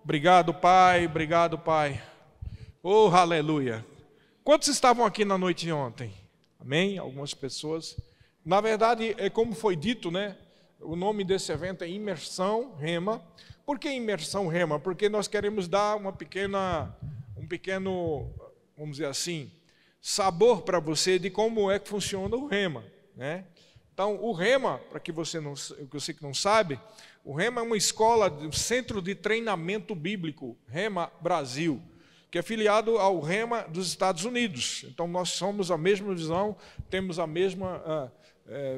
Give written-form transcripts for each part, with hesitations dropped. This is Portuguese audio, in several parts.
Obrigado, Pai, obrigado, Pai. Oh, aleluia. Quantos estavam aqui na noite de ontem? Amém? Algumas pessoas. Na verdade, é como foi dito, né? O nome desse evento é Imersão Rema. Por que Imersão Rema? Porque nós queremos dar um pequeno, vamos dizer assim, sabor para você de como é que funciona o Rema, né? Então, o Rema, para que você que não sabe, o Rema é uma escola, um centro de treinamento bíblico, Rema Brasil, que é filiado ao Rema dos Estados Unidos. Então, nós somos a mesma visão, temos a mesma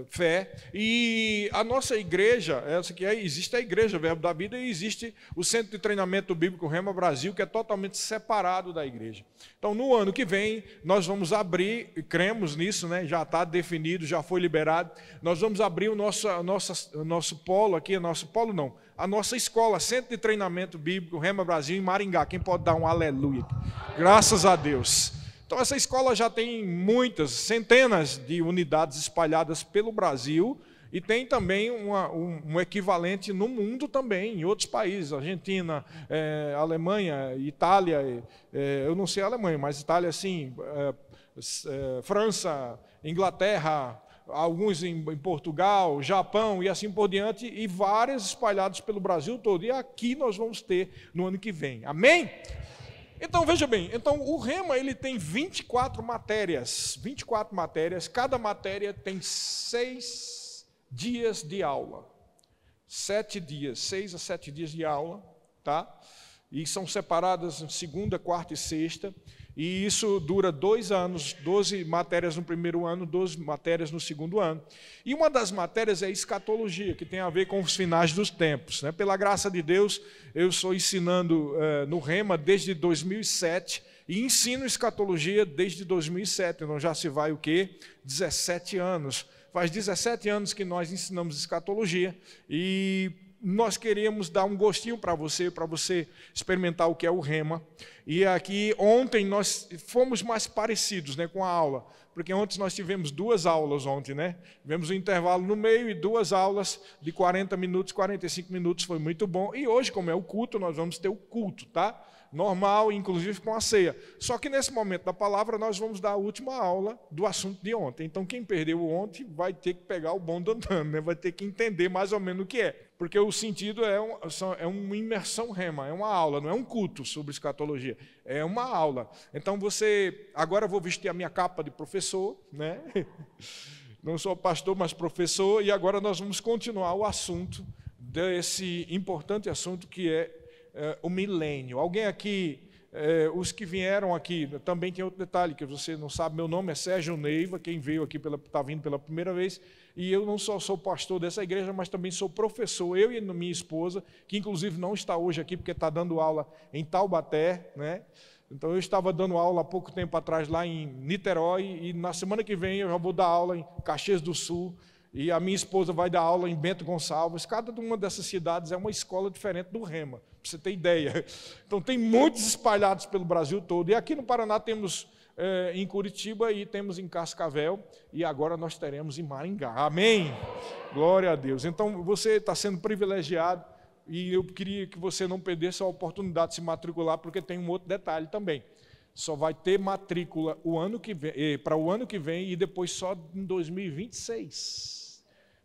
fé. E a nossa igreja, essa que existe a igreja Verbo da Vida e existe o Centro de Treinamento Bíblico Rema Brasil, que é totalmente separado da igreja. Então, no ano que vem, nós vamos abrir, cremos nisso, né? Já está definido, já foi liberado, nós vamos abrir o nosso polo aqui, a nossa escola, Centro de Treinamento Bíblico Rema Brasil em Maringá. Quem pode dar um aleluia? Graças a Deus. Então, essa escola já tem muitas, centenas de unidades espalhadas pelo Brasil e tem também um equivalente no mundo também, em outros países, Argentina, Alemanha, Itália, eu não sei a Alemanha, mas Itália sim, França, Inglaterra, alguns em Portugal, Japão e assim por diante, e várias espalhadas pelo Brasil todo. E aqui nós vamos ter no ano que vem. Amém? Então, veja bem, o Rema ele tem 24 matérias, cada matéria tem 6 dias de aula, 7 dias, 6 a 7 dias de aula, tá? E são separadas em segunda, quarta e sexta, e isso dura 2 anos, 12 matérias no primeiro ano, 12 matérias no segundo ano. E uma das matérias é escatologia, que tem a ver com os finais dos tempos, né? Pela graça de Deus, eu estou ensinando no Rema desde 2007 e ensino escatologia desde 2007, então já se vai o quê? 17 anos. Faz 17 anos que nós ensinamos escatologia e nós queremos dar um gostinho para você experimentar o que é o Rema. E aqui, ontem, nós fomos mais parecidos, né, com a aula, porque ontem nós tivemos 2 aulas ontem, né? Tivemos um intervalo no meio e 2 aulas de 40 minutos, 45 minutos, foi muito bom. E hoje, como é o culto, nós vamos ter o culto, tá? Normal, inclusive com a ceia. Só que nesse momento da palavra nós vamos dar a última aula do assunto de ontem. Então quem perdeu ontem vai ter que pegar o bonde andando, né? Vai ter que entender mais ou menos o que é. Porque o sentido é uma imersão Rema, é uma aula, não é um culto sobre escatologia, é uma aula. Então agora eu vou vestir a minha capa de professor, né? Não sou pastor, mas professor, e agora nós vamos continuar o assunto desse importante assunto que é o milênio. Alguém aqui, os que vieram aqui, também tem outro detalhe, que você não sabe, meu nome é Sérgio Neiva, quem veio aqui está vindo pela primeira vez, e eu não só sou pastor dessa igreja, mas também sou professor, eu e minha esposa, que inclusive não está hoje aqui, porque está dando aula em Taubaté, né? Então eu estava dando aula há pouco tempo atrás lá em Niterói, e na semana que vem eu já vou dar aula em Caxias do Sul, e a minha esposa vai dar aula em Bento Gonçalves. Cada uma dessas cidades é uma escola diferente do Rema, para você ter ideia. Então tem muitos espalhados pelo Brasil todo. E aqui no Paraná temos em Curitiba e temos em Cascavel. E agora nós teremos em Maringá. Amém? Glória a Deus. Então você está sendo privilegiado e eu queria que você não perdesse a oportunidade de se matricular, porque tem um outro detalhe também. Só vai ter matrícula para o ano que vem e depois só em 2026.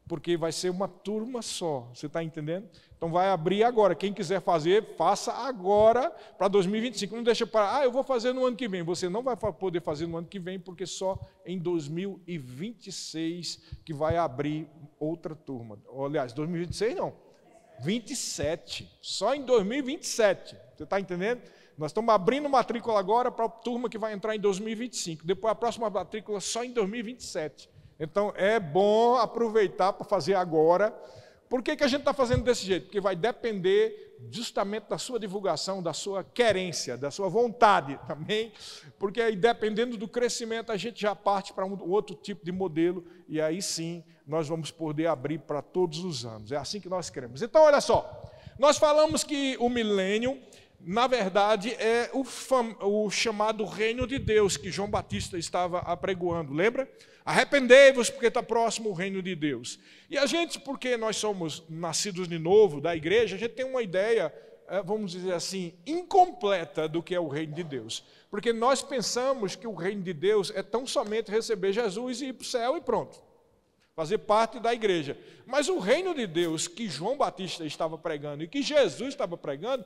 Porque vai ser uma turma só, você está entendendo? Então vai abrir agora, quem quiser fazer, faça agora para 2025, não deixa para, eu vou fazer no ano que vem, você não vai poder fazer no ano que vem, porque só em 2026 que vai abrir outra turma. Aliás, 2026 não, 27, só em 2027, você está entendendo? Nós estamos abrindo matrícula agora para a turma que vai entrar em 2025, depois a próxima matrícula só em 2027. Então, é bom aproveitar para fazer agora. Por que a gente está fazendo desse jeito? Porque vai depender justamente da sua divulgação, da sua querência, da sua vontade também. Porque aí, dependendo do crescimento, a gente já parte para um outro tipo de modelo. E aí sim, nós vamos poder abrir para todos os anos. É assim que nós queremos. Então, olha só. Nós falamos que o milênio, na verdade, é o chamado reino de Deus que João Batista estava apregoando, lembra? Arrependei-vos porque está próximo o reino de Deus. E a gente, porque nós somos nascidos de novo da igreja, a gente tem uma ideia vamos dizer assim, incompleta do que é o reino de Deus. Porque nós pensamos que o reino de Deus é tão somente receber Jesus e ir para o céu e pronto. Fazer parte da igreja. Mas o reino de Deus que João Batista estava pregando e que Jesus estava pregando,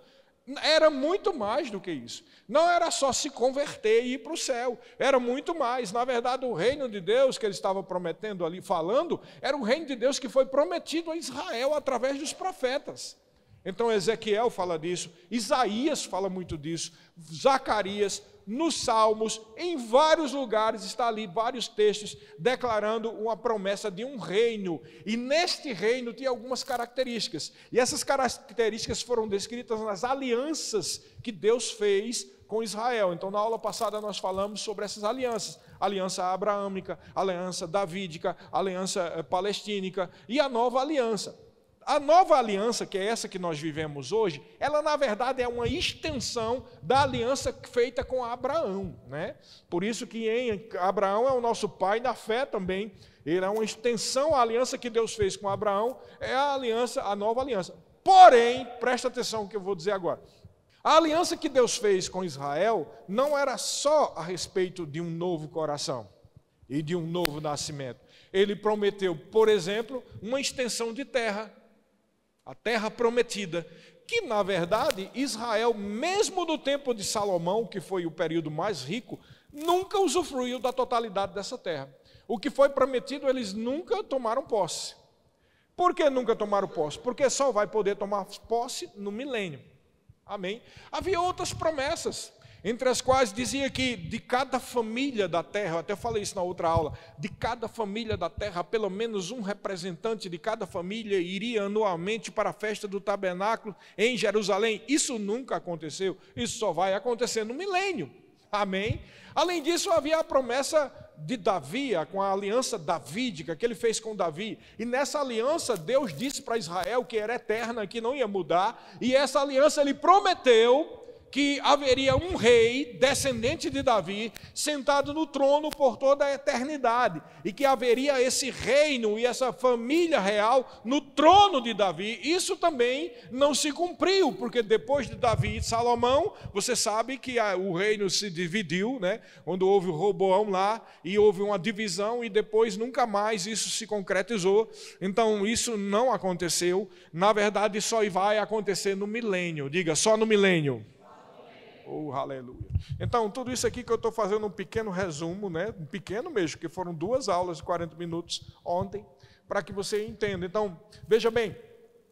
era muito mais do que isso. Não era só se converter e ir para o céu. Era muito mais. Na verdade, o reino de Deus que ele estava prometendo ali, falando, era o reino de Deus que foi prometido a Israel através dos profetas. Então Ezequiel fala disso, Isaías fala muito disso, Zacarias, nos Salmos, em vários lugares está ali, vários textos declarando uma promessa de um reino. E neste reino tinha algumas características. E essas características foram descritas nas alianças que Deus fez com Israel. Então na aula passada nós falamos sobre essas alianças. Aliança abraâmica, aliança davídica, aliança palestínica e a nova aliança. A nova aliança, que é essa que nós vivemos hoje, ela na verdade é uma extensão da aliança feita com Abraão, né? Por isso que Abraão é o nosso pai da fé também. Ele é uma extensão, a aliança que Deus fez com Abraão é a aliança, a nova aliança. Porém, presta atenção no que eu vou dizer agora. A aliança que Deus fez com Israel não era só a respeito de um novo coração e de um novo nascimento. Ele prometeu, por exemplo, uma extensão de terra, a terra prometida, que na verdade Israel, mesmo no tempo de Salomão, que foi o período mais rico, nunca usufruiu da totalidade dessa terra. O que foi prometido, eles nunca tomaram posse. Por que nunca tomaram posse? Porque só vai poder tomar posse no milênio. Amém? Havia outras promessas, entre as quais dizia que de cada família da terra, eu até falei isso na outra aula, de cada família da terra, pelo menos um representante de cada família iria anualmente para a festa do tabernáculo em Jerusalém. Isso nunca aconteceu, isso só vai acontecer no milênio. Amém? Além disso, havia a promessa de Davi, com a aliança davídica que ele fez com Davi. E nessa aliança, Deus disse para Israel que era eterna, que não ia mudar. E essa aliança ele prometeu que haveria um rei, descendente de Davi, sentado no trono por toda a eternidade, e que haveria esse reino e essa família real no trono de Davi. Isso também não se cumpriu, porque depois de Davi e Salomão, você sabe que o reino se dividiu, né? Quando houve o Roboão lá, e houve uma divisão, e depois nunca mais isso se concretizou. Então isso não aconteceu, na verdade só vai acontecer no milênio. Diga, só no milênio. Oh, aleluia. Então, tudo isso aqui que eu estou fazendo um pequeno resumo, né? Um pequeno mesmo, que foram 2 aulas de 40 minutos ontem, para que você entenda. Então, veja bem,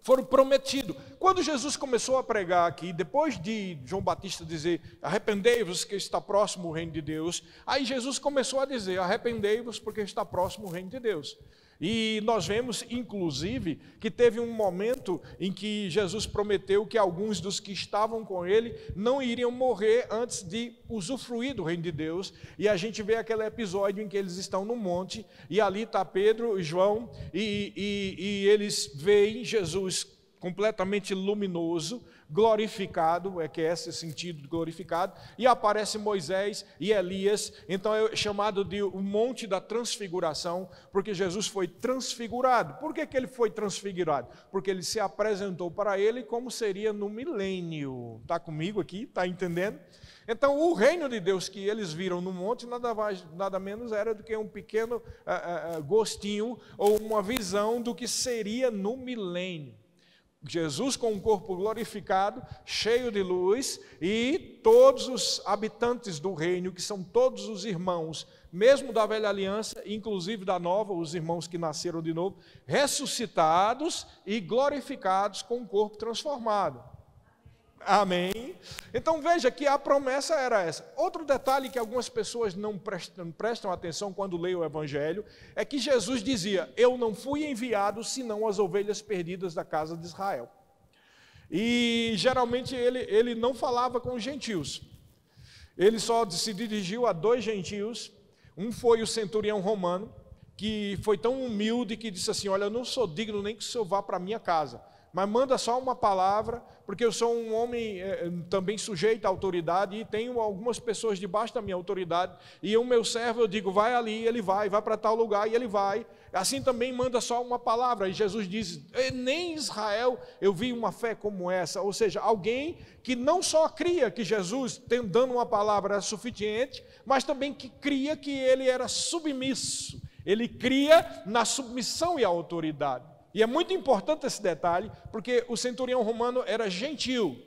foram prometidos. Quando Jesus começou a pregar aqui, depois de João Batista dizer, arrependei-vos que está próximo o reino de Deus, aí Jesus começou a dizer, arrependei-vos porque está próximo o reino de Deus. E nós vemos, inclusive, que teve um momento em que Jesus prometeu que alguns dos que estavam com ele não iriam morrer antes de usufruir do reino de Deus. E a gente vê aquele episódio em que eles estão no monte, e ali está Pedro e João, e eles veem Jesus completamente luminoso, glorificado, que é esse sentido de glorificado, e aparece Moisés e Elias. Então é chamado de o Monte da Transfiguração, porque Jesus foi transfigurado. Por que ele foi transfigurado? Porque ele se apresentou para ele como seria no milênio. Está comigo aqui? Está entendendo? Então o reino de Deus que eles viram no monte, nada menos era do que um pequeno gostinho, ou uma visão do que seria no milênio. Jesus com um corpo glorificado, cheio de luz, e todos os habitantes do reino, que são todos os irmãos, mesmo da velha aliança, inclusive da nova, os irmãos que nasceram de novo, ressuscitados e glorificados com um corpo transformado. Amém? Então veja que a promessa era essa. Outro detalhe que algumas pessoas não prestam atenção quando leem o Evangelho, é que Jesus dizia, eu não fui enviado senão as ovelhas perdidas da casa de Israel. E geralmente ele não falava com os gentios. Ele só se dirigiu a 2 gentios. Um foi o centurião romano, que foi tão humilde que disse assim, olha, eu não sou digno nem que o senhor vá para a minha casa, mas manda só uma palavra, porque eu sou um homem também sujeito à autoridade e tenho algumas pessoas debaixo da minha autoridade, e o meu servo, eu digo, vai ali, ele vai para tal lugar e ele vai. Assim também manda só uma palavra. E Jesus diz, nem em Israel eu vi uma fé como essa. Ou seja, alguém que não só cria que Jesus, dando uma palavra, era suficiente, mas também que cria que ele era submisso. Ele cria na submissão e à autoridade. E é muito importante esse detalhe, porque o centurião romano era gentil.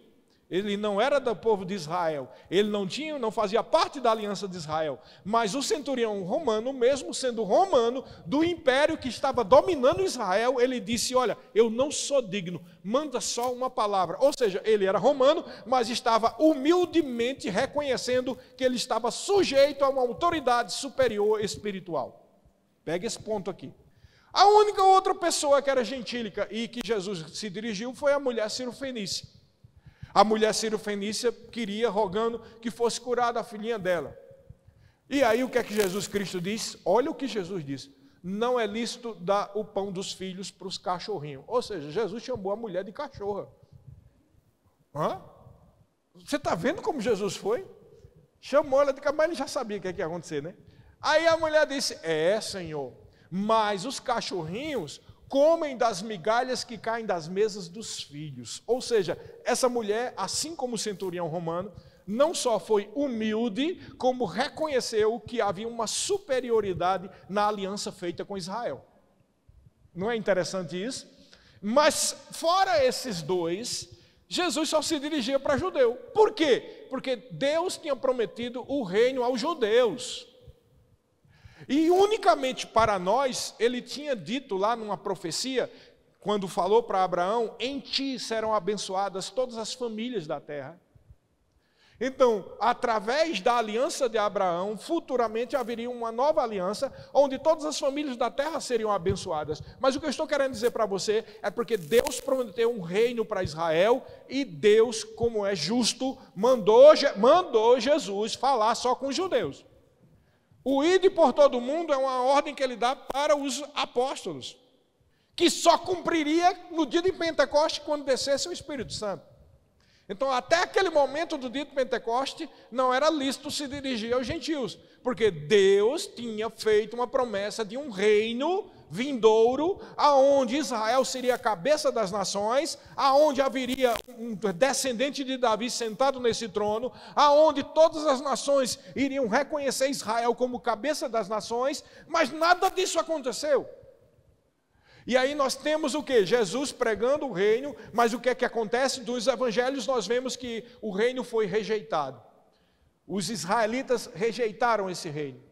Ele não era do povo de Israel, ele não fazia parte da aliança de Israel, mas o centurião romano, mesmo sendo romano, do império que estava dominando Israel, ele disse, olha, eu não sou digno, manda só uma palavra. Ou seja, ele era romano, mas estava humildemente reconhecendo que ele estava sujeito a uma autoridade superior espiritual. Pega esse ponto aqui. A única outra pessoa que era gentílica e que Jesus se dirigiu foi a mulher cirofenícia. A mulher cirofenícia queria, rogando que fosse curada a filhinha dela. E aí o que é que Jesus Cristo diz? Olha o que Jesus disse. Não é lícito dar o pão dos filhos para os cachorrinhos. Ou seja, Jesus chamou a mulher de cachorra. Hã? Você está vendo como Jesus foi? Chamou ela de cachorra, mas ele já sabia o que ia acontecer, né? Aí a mulher disse, Senhor, mas os cachorrinhos comem das migalhas que caem das mesas dos filhos. Ou seja, essa mulher, assim como o centurião romano, não só foi humilde, como reconheceu que havia uma superioridade na aliança feita com Israel. Não é interessante isso? Mas, fora esses dois, Jesus só se dirigia para judeu. Por quê? Porque Deus tinha prometido o reino aos judeus. E unicamente para nós, ele tinha dito lá numa profecia, quando falou para Abraão, em ti serão abençoadas todas as famílias da terra. Então, através da aliança de Abraão, futuramente haveria uma nova aliança, onde todas as famílias da terra seriam abençoadas. Mas o que eu estou querendo dizer para você, é porque Deus prometeu um reino para Israel, e Deus, como é justo, mandou Jesus falar só com os judeus. O ide por todo mundo é uma ordem que ele dá para os apóstolos, que só cumpriria no dia de Pentecoste, quando descesse o Espírito Santo. Então, até aquele momento do dia de Pentecoste, não era lícito se dirigir aos gentios, porque Deus tinha feito uma promessa de um reino vindouro, aonde Israel seria a cabeça das nações, aonde haveria um descendente de Davi sentado nesse trono, aonde todas as nações iriam reconhecer Israel como cabeça das nações, mas nada disso aconteceu. E aí nós temos o quê? Jesus pregando o reino, mas o que é que acontece? Dos evangelhos nós vemos que o reino foi rejeitado. Os israelitas rejeitaram esse reino.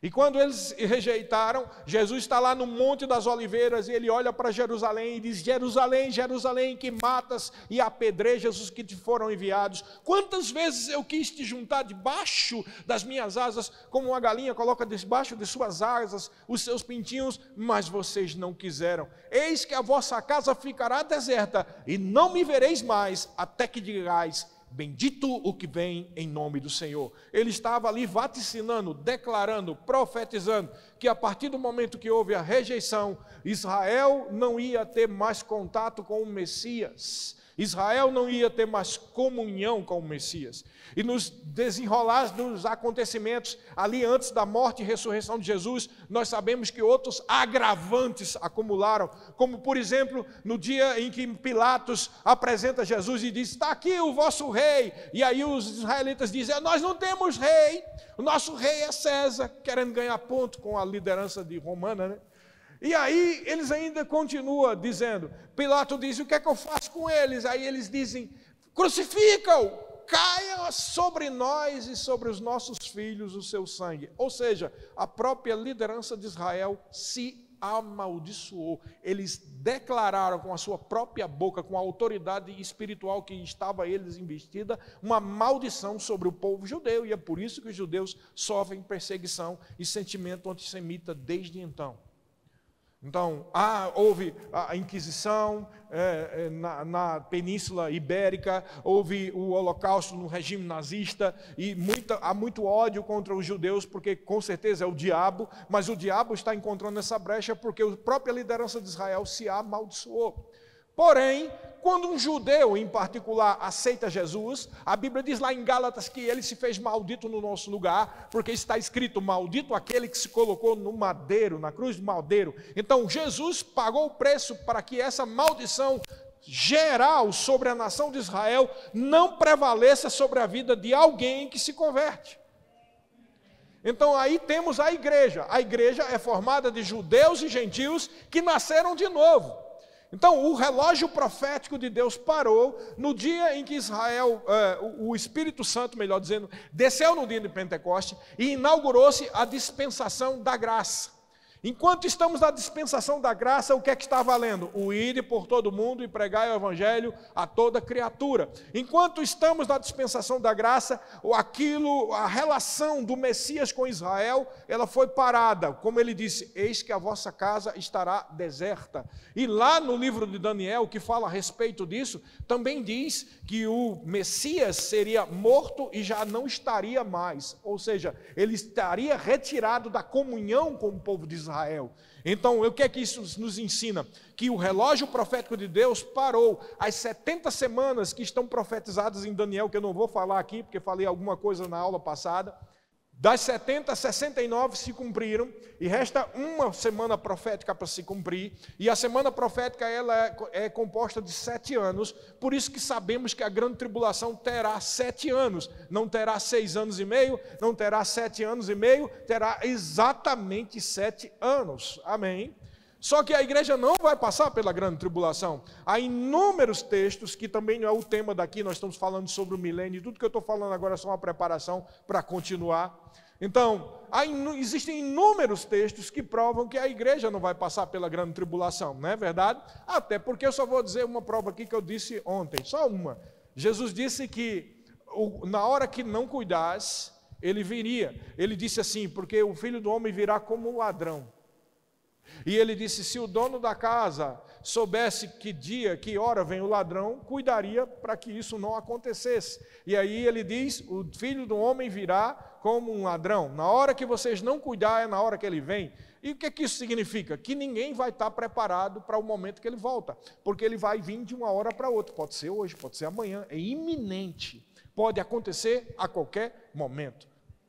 E quando eles rejeitaram, Jesus está lá no Monte das Oliveiras e ele olha para Jerusalém e diz, Jerusalém, Jerusalém, que matas e apedrejas os que te foram enviados. Quantas vezes eu quis te juntar debaixo das minhas asas, como uma galinha coloca debaixo de suas asas os seus pintinhos, mas vocês não quiseram. Eis que a vossa casa ficará deserta e não me vereis mais, até que digais, bendito o que vem em nome do Senhor. Ele estava ali vaticinando, declarando, profetizando, que a partir do momento que houve a rejeição, Israel não ia ter mais contato com o Messias. Israel não ia ter mais comunhão com o Messias. E nos desenrolar dos acontecimentos, ali antes da morte e ressurreição de Jesus, nós sabemos que outros agravantes acumularam, como por exemplo, no dia em que Pilatos apresenta Jesus e diz, está aqui o vosso rei, e aí os israelitas dizem, nós não temos rei, o nosso rei é César, querendo ganhar ponto com a liderança de romana, né? E aí eles ainda continuam dizendo, Pilato diz, o que é que eu faço com eles? Aí eles dizem, crucifica-o, caia sobre nós e sobre os nossos filhos o seu sangue. Ou seja, a própria liderança de Israel se amaldiçoou. Eles declararam com a sua própria boca, com a autoridade espiritual que estava eles investida, uma maldição sobre o povo judeu. E é por isso que os judeus sofrem perseguição e sentimento antissemita desde então. Então, houve a Inquisição na Península Ibérica, houve o Holocausto no regime nazista, e há muito ódio contra os judeus, porque com certeza é o diabo, mas o diabo está encontrando essa brecha porque a própria liderança de Israel se amaldiçoou. Porém, quando um judeu em particular aceita Jesus, a Bíblia diz lá em Gálatas que ele se fez maldito no nosso lugar, porque está escrito: maldito aquele que se colocou no madeiro, na cruz do madeiro. Então Jesus pagou o preço para que essa maldição geral sobre a nação de Israel não prevaleça sobre a vida de alguém que se converte. Então aí temos a igreja. A igreja é formada de judeus e gentios que nasceram de novo. Então, o relógio profético de Deus parou no dia em que Israel, o Espírito Santo, melhor dizendo, desceu no dia de Pentecoste e inaugurou-se a dispensação da graça. Enquanto estamos na dispensação da graça, o que é que está valendo? O ide por todo mundo e pregai o evangelho a toda criatura. Enquanto estamos na dispensação da graça, a relação do Messias com Israel, ela foi parada. Como ele disse: eis que a vossa casa estará deserta. E lá no livro de Daniel, que fala a respeito disso, também diz que o Messias seria morto e já não estaria mais. Ou seja, ele estaria retirado da comunhão com o povo de Israel. Então, o que é que isso nos ensina? Que o relógio profético de Deus parou. As 70 semanas que estão profetizadas em Daniel, que eu não vou falar aqui, porque falei alguma coisa na aula passada, das 70, 69 se cumpriram, e resta uma semana profética para se cumprir, e a semana profética ela é composta de 7 anos, por isso que sabemos que a grande tribulação terá 7 anos, não terá 6 anos e meio, não terá 7 anos e meio, terá exatamente 7 anos, amém? Só que a igreja não vai passar pela grande tribulação. Há inúmeros textos, que também não é o tema daqui, nós estamos falando sobre o milênio, e tudo que eu estou falando agora é só uma preparação para continuar. Então, existem inúmeros textos que provam que a igreja não vai passar pela grande tribulação, não é verdade? Até porque eu só vou dizer uma prova aqui que eu disse ontem, só uma. Jesus disse que na hora que não cuidasse, ele viria. Ele disse assim: porque o Filho do Homem virá como um ladrão. E ele disse: se o dono da casa soubesse que dia, que hora vem o ladrão, cuidaria para que isso não acontecesse. E aí ele diz: o Filho do Homem virá como um ladrão. Na hora que vocês não cuidarem, é na hora que ele vem. E o que isso significa? Que ninguém vai estar preparado para o momento que ele volta, porque ele vai vir de uma hora para outra. Pode ser hoje, pode ser amanhã, é iminente, pode acontecer a qualquer momento.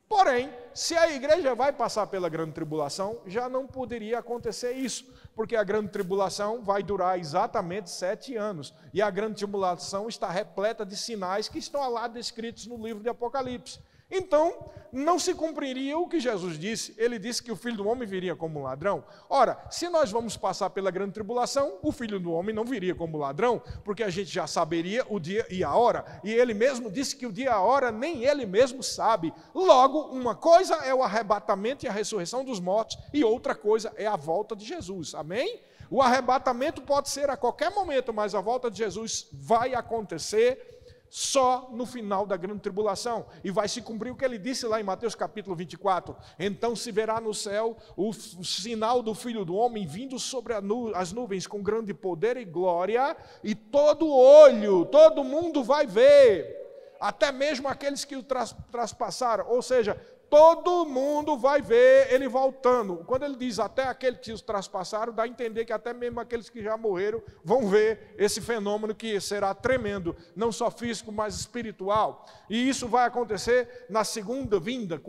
Porém, se a igreja vai passar pela grande tribulação, já não poderia acontecer isso, porque a grande tribulação vai durar exatamente 7 anos, e a grande tribulação está repleta de sinais que estão lá descritos no livro de Apocalipse. Então, não se cumpriria o que Jesus disse. Ele disse que o Filho do Homem viria como um ladrão. Ora, se nós vamos passar pela grande tribulação, o Filho do Homem não viria como ladrão, porque a gente já saberia o dia e a hora. E ele mesmo disse que o dia e a hora nem ele mesmo sabe. Logo, uma coisa é o arrebatamento e a ressurreição dos mortos, e outra coisa é a volta de Jesus. Amém? O arrebatamento pode ser a qualquer momento, mas a volta de Jesus vai acontecer só no final da grande tribulação, e vai se cumprir o que ele disse lá em Mateus capítulo 24, então se verá no céu o sinal do Filho do Homem vindo sobre as nuvens com grande poder e glória, e todo olho, todo mundo vai ver, até mesmo aqueles que o traspassaram, ou seja, todo mundo vai ver ele voltando. Quando ele diz até aqueles que os traspassaram, dá a entender que até mesmo aqueles que já morreram vão ver esse fenômeno que será tremendo, não só físico, mas espiritual. E isso vai acontecer na segunda vinda,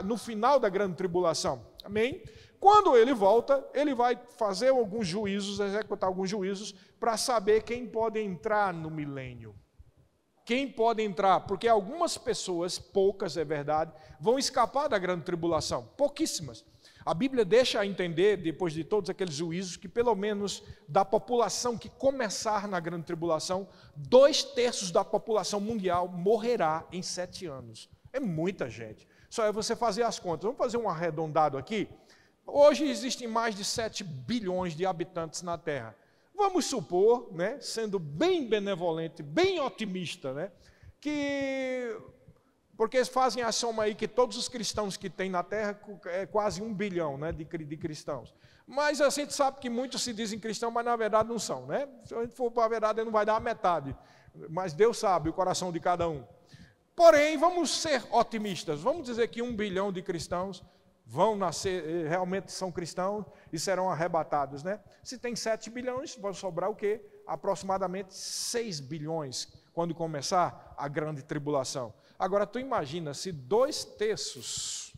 no final da grande tribulação. Amém? Quando ele volta, ele vai fazer alguns juízos, executar alguns juízos, para saber quem pode entrar no milênio. Quem pode entrar? Porque algumas pessoas, poucas é verdade, vão escapar da grande tribulação, pouquíssimas. A Bíblia deixa a entender, depois de todos aqueles juízos, que pelo menos da população que começar na grande tribulação, 2/3 da população mundial morrerá em 7 anos. É muita gente. Só é você fazer as contas. Vamos fazer um arredondado aqui. Hoje existem mais de 7 bilhões de habitantes na Terra. Vamos supor, né, sendo bem benevolente, bem otimista, né, que, porque eles fazem a soma aí que todos os cristãos que tem na Terra é quase 1 bilhão, né, de cristãos. Mas a gente sabe que muitos se dizem cristãos, mas na verdade não são, né? Se a gente for para a verdade, não vai dar a metade. Mas Deus sabe o coração de cada um. Porém, vamos ser otimistas. Vamos dizer que 1 bilhão de cristãos vão nascer, realmente são cristãos e serão arrebatados, né? Se tem 7 bilhões, vai sobrar o quê? aproximadamente 6 bilhões quando começar a grande tribulação. Agora, tu imagina, se 2/3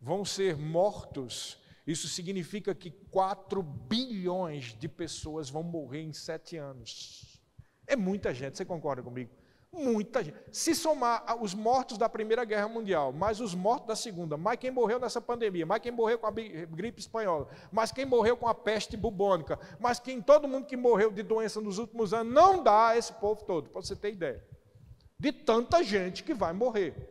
vão ser mortos, isso significa que 4 bilhões de pessoas vão morrer em 7 anos. É muita gente, você concorda comigo? Muita gente. Se somar os mortos da Primeira Guerra Mundial, mais os mortos da Segunda, mais quem morreu nessa pandemia, mais quem morreu com a gripe espanhola, mais quem morreu com a peste bubônica, mais todo mundo que morreu de doença nos últimos anos, não dá esse povo todo, para você ter ideia. De tanta gente que vai morrer.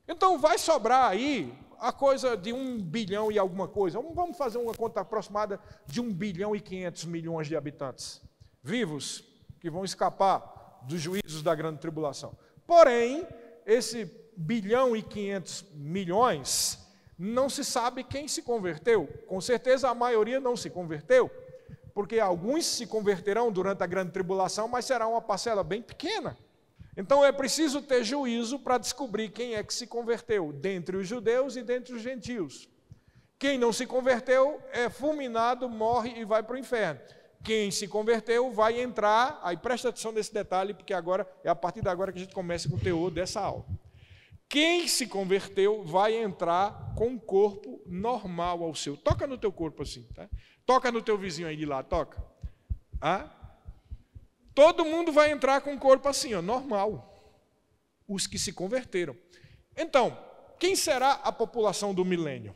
Então vai sobrar aí a coisa de 1 bilhão e alguma coisa. Vamos fazer uma conta aproximada de 1 bilhão e 500 milhões de habitantes vivos que vão escapar dos juízos da grande tribulação. Porém, esse 1 bilhão e 500 milhões, não se sabe quem se converteu. Com certeza a maioria não se converteu, porque alguns se converterão durante a grande tribulação, mas será uma parcela bem pequena. Então é preciso ter juízo para descobrir quem é que se converteu, dentre os judeus e dentre os gentios. Quem não se converteu é fulminado, morre e vai para o inferno. Quem se converteu vai entrar, aí presta atenção nesse detalhe, porque agora é a partir de agora que a gente começa com o teor dessa aula. Quem se converteu vai entrar com um corpo normal ao seu. Toca no teu corpo assim, tá? Toca no teu vizinho aí de lá, toca. Todo mundo vai entrar com um corpo assim, ó, normal. Os que se converteram. Então, quem será a população do milênio?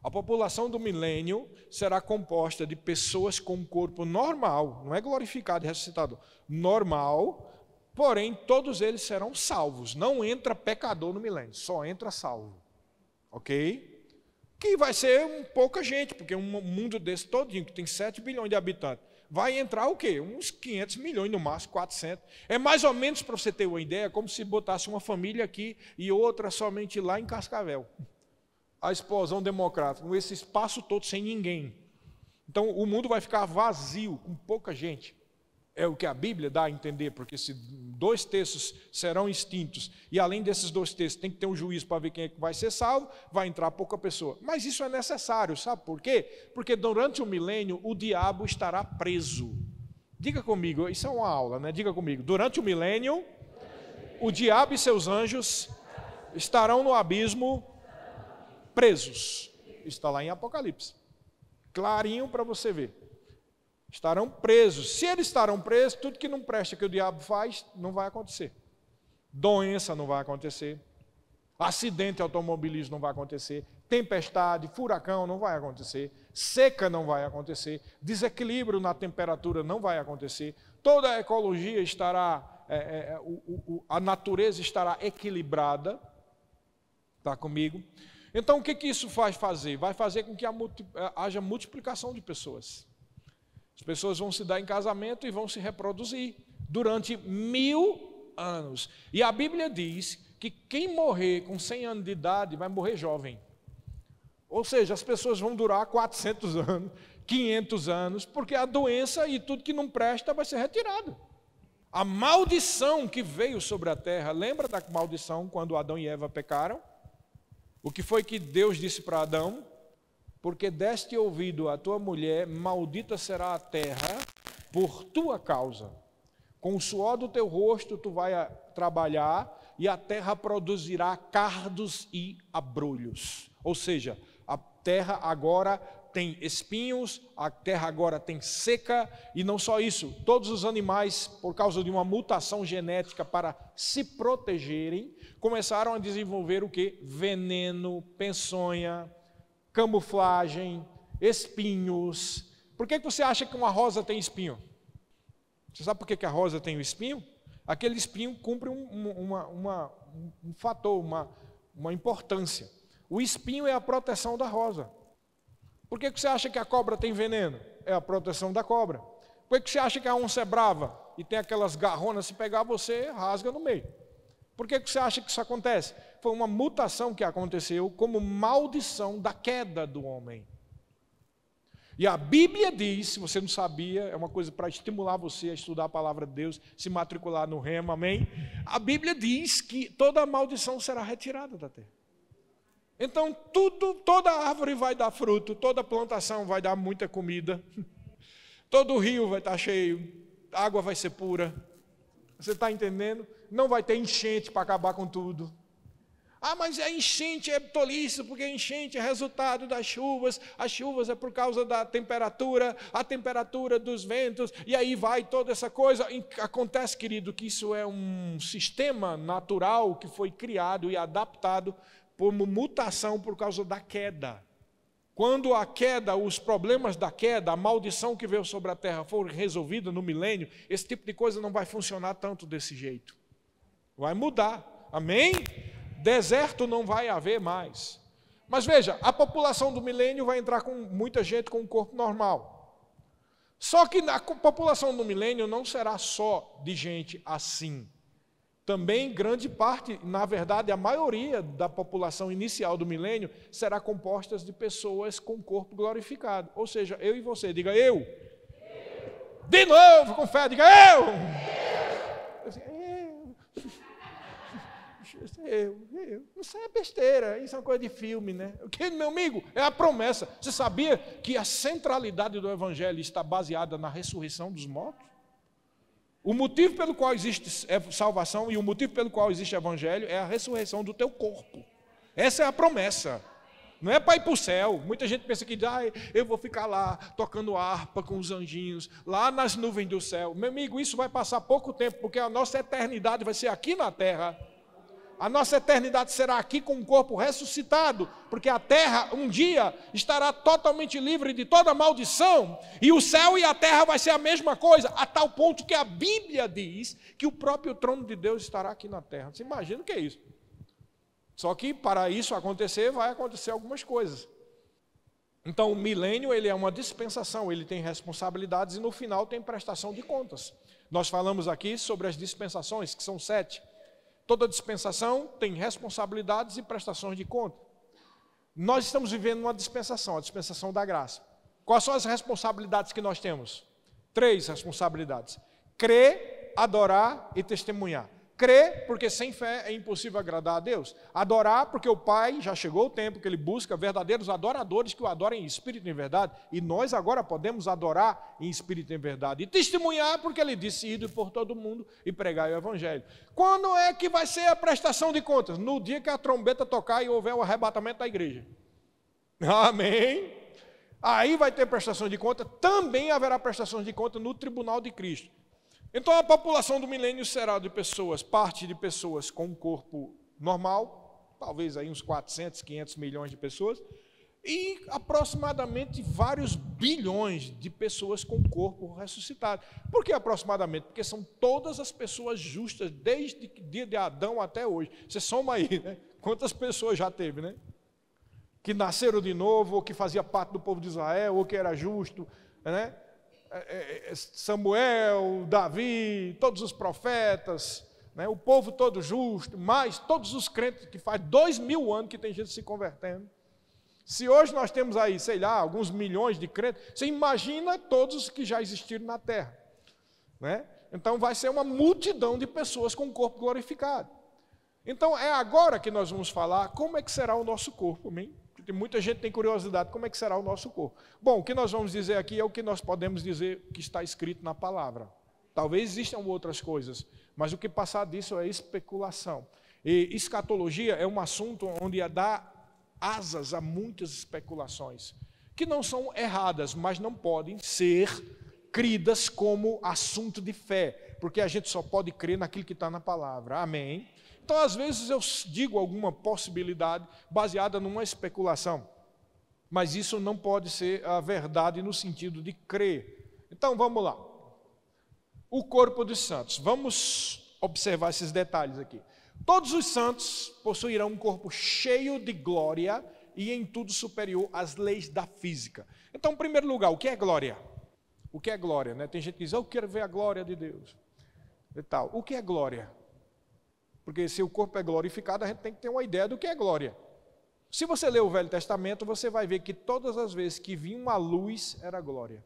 A população do milênio será composta de pessoas com um corpo normal, não é glorificado e ressuscitado, normal, porém todos eles serão salvos. Não entra pecador no milênio, só entra salvo. Ok? Que vai ser pouca gente, porque um mundo desse todinho, que tem 7 bilhões de habitantes, vai entrar o quê? Uns 500 milhões, no máximo 400. É mais ou menos, para você ter uma ideia, como se botasse uma família aqui e outra somente lá em Cascavel. A explosão democrática, com esse espaço todo sem ninguém. Então o mundo vai ficar vazio, com pouca gente. É o que a Bíblia dá a entender, porque se 2/3 serão extintos, e além desses 2/3 tem que ter um juízo para ver quem é que vai ser salvo, vai entrar pouca pessoa. Mas isso é necessário, sabe por quê? Porque durante o milênio o diabo estará preso. Diga comigo, isso é uma aula, né? Diga comigo, durante o milênio, o diabo e seus anjos estarão no abismo presos. Está lá em Apocalipse. Clarinho para você ver. Estarão presos. Se eles estarão presos, tudo que não presta que o diabo faz, não vai acontecer. Doença não vai acontecer. Acidente automobilismo não vai acontecer. Tempestade, furacão não vai acontecer. Seca não vai acontecer. Desequilíbrio na temperatura não vai acontecer. Toda a ecologia estará, a natureza estará equilibrada. Está comigo? Então, o que isso vai fazer? Vai fazer com que haja multiplicação de pessoas. As pessoas vão se dar em casamento e vão se reproduzir durante 1000 anos. E a Bíblia diz que quem morrer com 100 anos de idade vai morrer jovem. Ou seja, as pessoas vão durar 400 anos, 500 anos, porque a doença e tudo que não presta vai ser retirado. A maldição que veio sobre a terra, lembra da maldição quando Adão e Eva pecaram? O que foi que Deus disse para Adão? Porque deste ouvido a tua mulher, maldita será a terra por tua causa. Com o suor do teu rosto tu vai trabalhar e a terra produzirá cardos e abrolhos. Ou seja, a terra agora tem espinhos, a terra agora tem seca, e não só isso, todos os animais, por causa de uma mutação genética para se protegerem, começaram a desenvolver o quê? Veneno, peçonha, camuflagem, espinhos. Por que você acha que uma rosa tem espinho? Você sabe por que a rosa tem o espinho? Aquele espinho cumpre um fator, uma importância. O espinho é a proteção da rosa. Por que você acha que a cobra tem veneno? É a proteção da cobra. Por que você acha que a onça é brava e tem aquelas garronas, se pegar você, rasga no meio? Por que você acha que isso acontece? Foi uma mutação que aconteceu como maldição da queda do homem. E a Bíblia diz, se você não sabia, é uma coisa para estimular você a estudar a palavra de Deus, se matricular no Rema, amém? A Bíblia diz que toda a maldição será retirada da terra. Então toda árvore vai dar fruto, toda plantação vai dar muita comida, todo rio vai estar cheio, a água vai ser pura. Você está entendendo? Não vai ter enchente para acabar com tudo. Ah, mas a enchente é tolice, porque a enchente é resultado das chuvas, as chuvas é por causa da temperatura, a temperatura dos ventos, e aí vai toda essa coisa. Acontece, querido, que isso é um sistema natural que foi criado e adaptado por mutação por causa da queda. Quando a queda, os problemas da queda, a maldição que veio sobre a terra for resolvida no milênio, esse tipo de coisa não vai funcionar tanto desse jeito. Vai mudar. Amém? Deserto não vai haver mais. Mas veja, a população do milênio vai entrar com muita gente com um corpo normal. Só que a população do milênio não será só de gente assim. Também grande parte, na verdade, a maioria da população inicial do milênio será composta de pessoas com corpo glorificado. Ou seja, eu e você. Diga eu. De novo, com fé, diga eu. Isso é besteira, isso é uma coisa de filme, né? O que, meu amigo, é a promessa. Você sabia que a centralidade do evangelho está baseada na ressurreição dos mortos? O motivo pelo qual existe salvação e o motivo pelo qual existe evangelho é a ressurreição do teu corpo. Essa é a promessa. Não é para ir para o céu. Muita gente pensa que eu vou ficar lá tocando harpa com os anjinhos, lá nas nuvens do céu. Meu amigo, isso vai passar pouco tempo, porque a nossa eternidade vai ser aqui na terra. A nossa eternidade será aqui com um corpo ressuscitado, porque a terra um dia estará totalmente livre de toda maldição, e o céu e a terra vai ser a mesma coisa, a tal ponto que a Bíblia diz que o próprio trono de Deus estará aqui na terra. Você imagina o que é isso? Só que para isso acontecer, vai acontecer algumas coisas. Então o milênio, ele é uma dispensação, ele tem responsabilidades e no final tem prestação de contas. Nós falamos aqui sobre as dispensações, que são 7. Toda dispensação tem responsabilidades e prestações de conta. Nós estamos vivendo uma dispensação, a dispensação da graça. Quais são as responsabilidades que nós temos? 3 responsabilidades. Crer, adorar e testemunhar. Crer, porque sem fé é impossível agradar a Deus. Adorar, porque o Pai, já chegou o tempo que Ele busca verdadeiros adoradores que o adorem em espírito e em verdade. E nós agora podemos adorar em espírito e em verdade. E testemunhar, porque Ele disse, ide por todo mundo e pregai o Evangelho. Quando é que vai ser a prestação de contas? No dia que a trombeta tocar e houver o arrebatamento da igreja. Amém? Aí vai ter prestação de conta. Também haverá prestação de conta no tribunal de Cristo. Então a população do milênio será de pessoas, parte de pessoas com um corpo normal, talvez aí uns 400, 500 milhões de pessoas, e aproximadamente vários bilhões de pessoas com corpo ressuscitado. Por que aproximadamente? Porque são todas as pessoas justas, desde o dia de Adão até hoje. Você soma aí, né? Quantas pessoas já teve, né? Que nasceram de novo, ou que fazia parte do povo de Israel, ou que era justo, né? Samuel, Davi, todos os profetas, né, o povo todo justo, mais todos os crentes, que faz 2000 anos que tem gente se convertendo. Se hoje nós temos aí, sei lá, alguns milhões de crentes, você imagina todos que já existiram na terra, né? Então vai ser uma multidão de pessoas com o corpo glorificado. Então é agora que nós vamos falar como é que será o nosso corpo, amém? Muita gente tem curiosidade, como é que será o nosso corpo? Bom, o que nós vamos dizer aqui é o que nós podemos dizer que está escrito na palavra. Talvez existam outras coisas, mas o que passar disso é especulação. E escatologia é um assunto onde dá asas a muitas especulações, que não são erradas, mas não podem ser cridas como assunto de fé, porque a gente só pode crer naquilo que está na palavra. Amém? Então, às vezes, eu digo alguma possibilidade baseada numa especulação, mas isso não pode ser a verdade no sentido de crer. Então, vamos lá. O corpo dos santos. Vamos observar esses detalhes aqui. Todos os santos possuirão um corpo cheio de glória e em tudo superior às leis da física. Então, em primeiro lugar, o que é glória? O que é glória? Né? Tem gente que diz, eu quero ver a glória de Deus. E tal. O que é glória? Porque se o corpo é glorificado, a gente tem que ter uma ideia do que é glória. Se você ler o Velho Testamento, você vai ver que todas as vezes que vinha uma luz, era glória.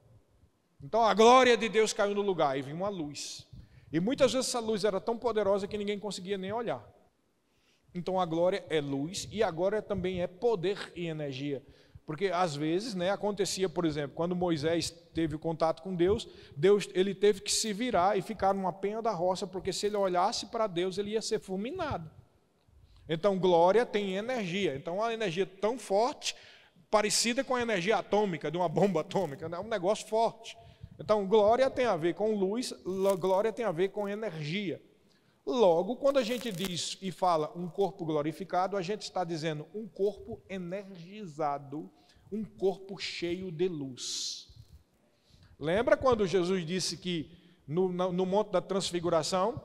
Então a glória de Deus caiu no lugar e vinha uma luz. E muitas vezes essa luz era tão poderosa que ninguém conseguia nem olhar. Então a glória é luz e a glória também é poder e energia. Porque às vezes, né, acontecia, por exemplo, quando Moisés teve o contato com Deus, ele teve que se virar e ficar numa penha da roça, porque se ele olhasse para Deus, ele ia ser fulminado. Então, glória tem energia. Então, uma energia tão forte, parecida com a energia atômica, de uma bomba atômica, é um negócio forte. Então, glória tem a ver com luz, glória tem a ver com energia. Logo, quando a gente diz e fala um corpo glorificado, a gente está dizendo um corpo energizado, um corpo cheio de luz. Lembra quando Jesus disse que no Monte da Transfiguração?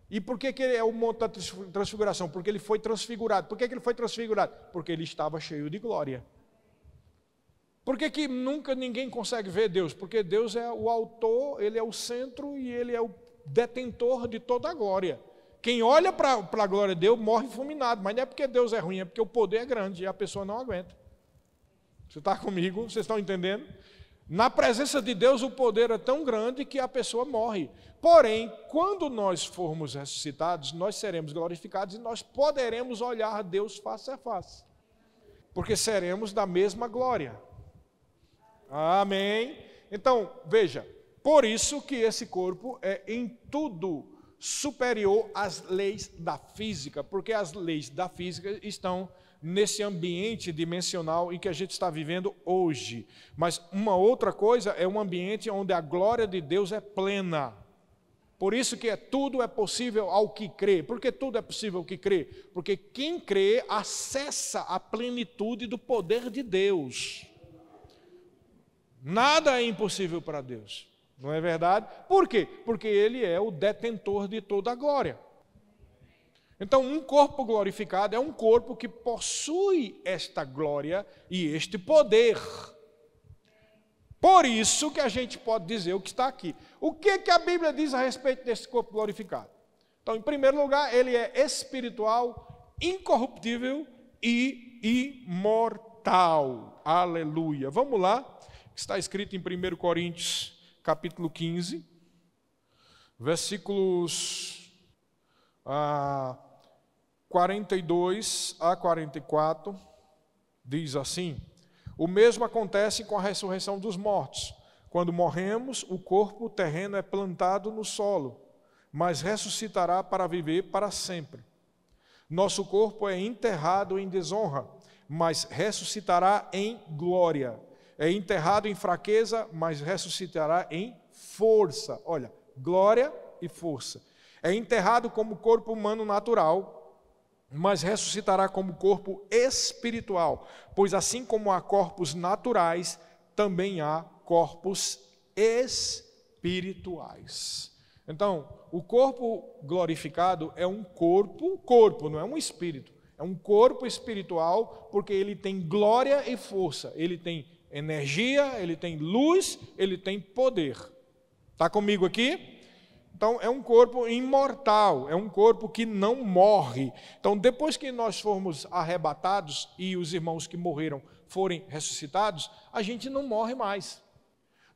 E por que é o Monte da Transfiguração? Porque ele foi transfigurado. Por que ele foi transfigurado? Porque ele estava cheio de glória. Por que nunca ninguém consegue ver Deus? Porque Deus é o autor, ele é o centro e ele é o detentor de toda a glória. Quem olha para a glória de Deus morre fulminado, mas não é porque Deus é ruim, é porque o poder é grande e a pessoa não aguenta. Você está comigo? Vocês estão entendendo? Na presença de Deus o poder é tão grande que a pessoa morre. Porém, quando nós formos ressuscitados, nós seremos glorificados e nós poderemos olhar Deus face a face. Porque seremos da mesma glória. Amém? Então, veja, por isso que esse corpo é em tudo superior às leis da física, porque as leis da física estão nesse ambiente dimensional em que a gente está vivendo hoje. Mas uma outra coisa é um ambiente onde a glória de Deus é plena. Por isso que tudo é possível ao que crê. Por que tudo é possível ao que crê? Porque quem crê acessa a plenitude do poder de Deus. Nada é impossível para Deus. Não é verdade? Por quê? Porque Ele é o detentor de toda a glória. Então, um corpo glorificado é um corpo que possui esta glória e este poder. Por isso que a gente pode dizer o que está aqui. O que a Bíblia diz a respeito desse corpo glorificado? Então, em primeiro lugar, ele é espiritual, incorruptível e imortal. Aleluia. Vamos lá. Está escrito em 1 Coríntios, capítulo 15, versículos 42 a 44, diz assim: o mesmo acontece com a ressurreição dos mortos. Quando morremos, o corpo terreno é plantado no solo, mas ressuscitará para viver para sempre. Nosso corpo é enterrado em desonra, mas ressuscitará em glória. É enterrado em fraqueza, mas ressuscitará em força. Olha, glória e força. É enterrado como corpo humano natural, mas ressuscitará como corpo espiritual. Pois assim como há corpos naturais, também há corpos espirituais. Então, o corpo glorificado é um corpo, não é um espírito. É um corpo espiritual, porque ele tem glória e força. Ele tem energia, ele tem luz, ele tem poder. Está comigo aqui? Então, é um corpo imortal, é um corpo que não morre. Então, depois que nós formos arrebatados e os irmãos que morreram forem ressuscitados, a gente não morre mais.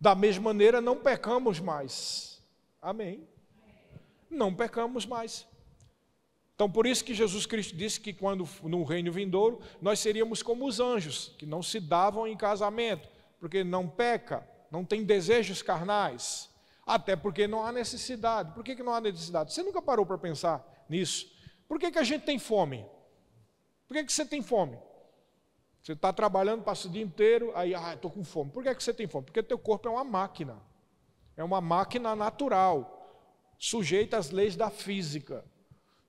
Da mesma maneira, não pecamos mais. Amém? Não pecamos mais. Então, por isso que Jesus Cristo disse que quando no reino vindouro, nós seríamos como os anjos, que não se davam em casamento, porque não peca, não tem desejos carnais, até porque não há necessidade. Por que não há necessidade? Você nunca parou para pensar nisso? Por que a gente tem fome? Por que você tem fome? Você está trabalhando, passa o dia inteiro, aí, estou com fome. Por que você tem fome? Porque teu corpo é uma máquina natural, sujeita às leis da física.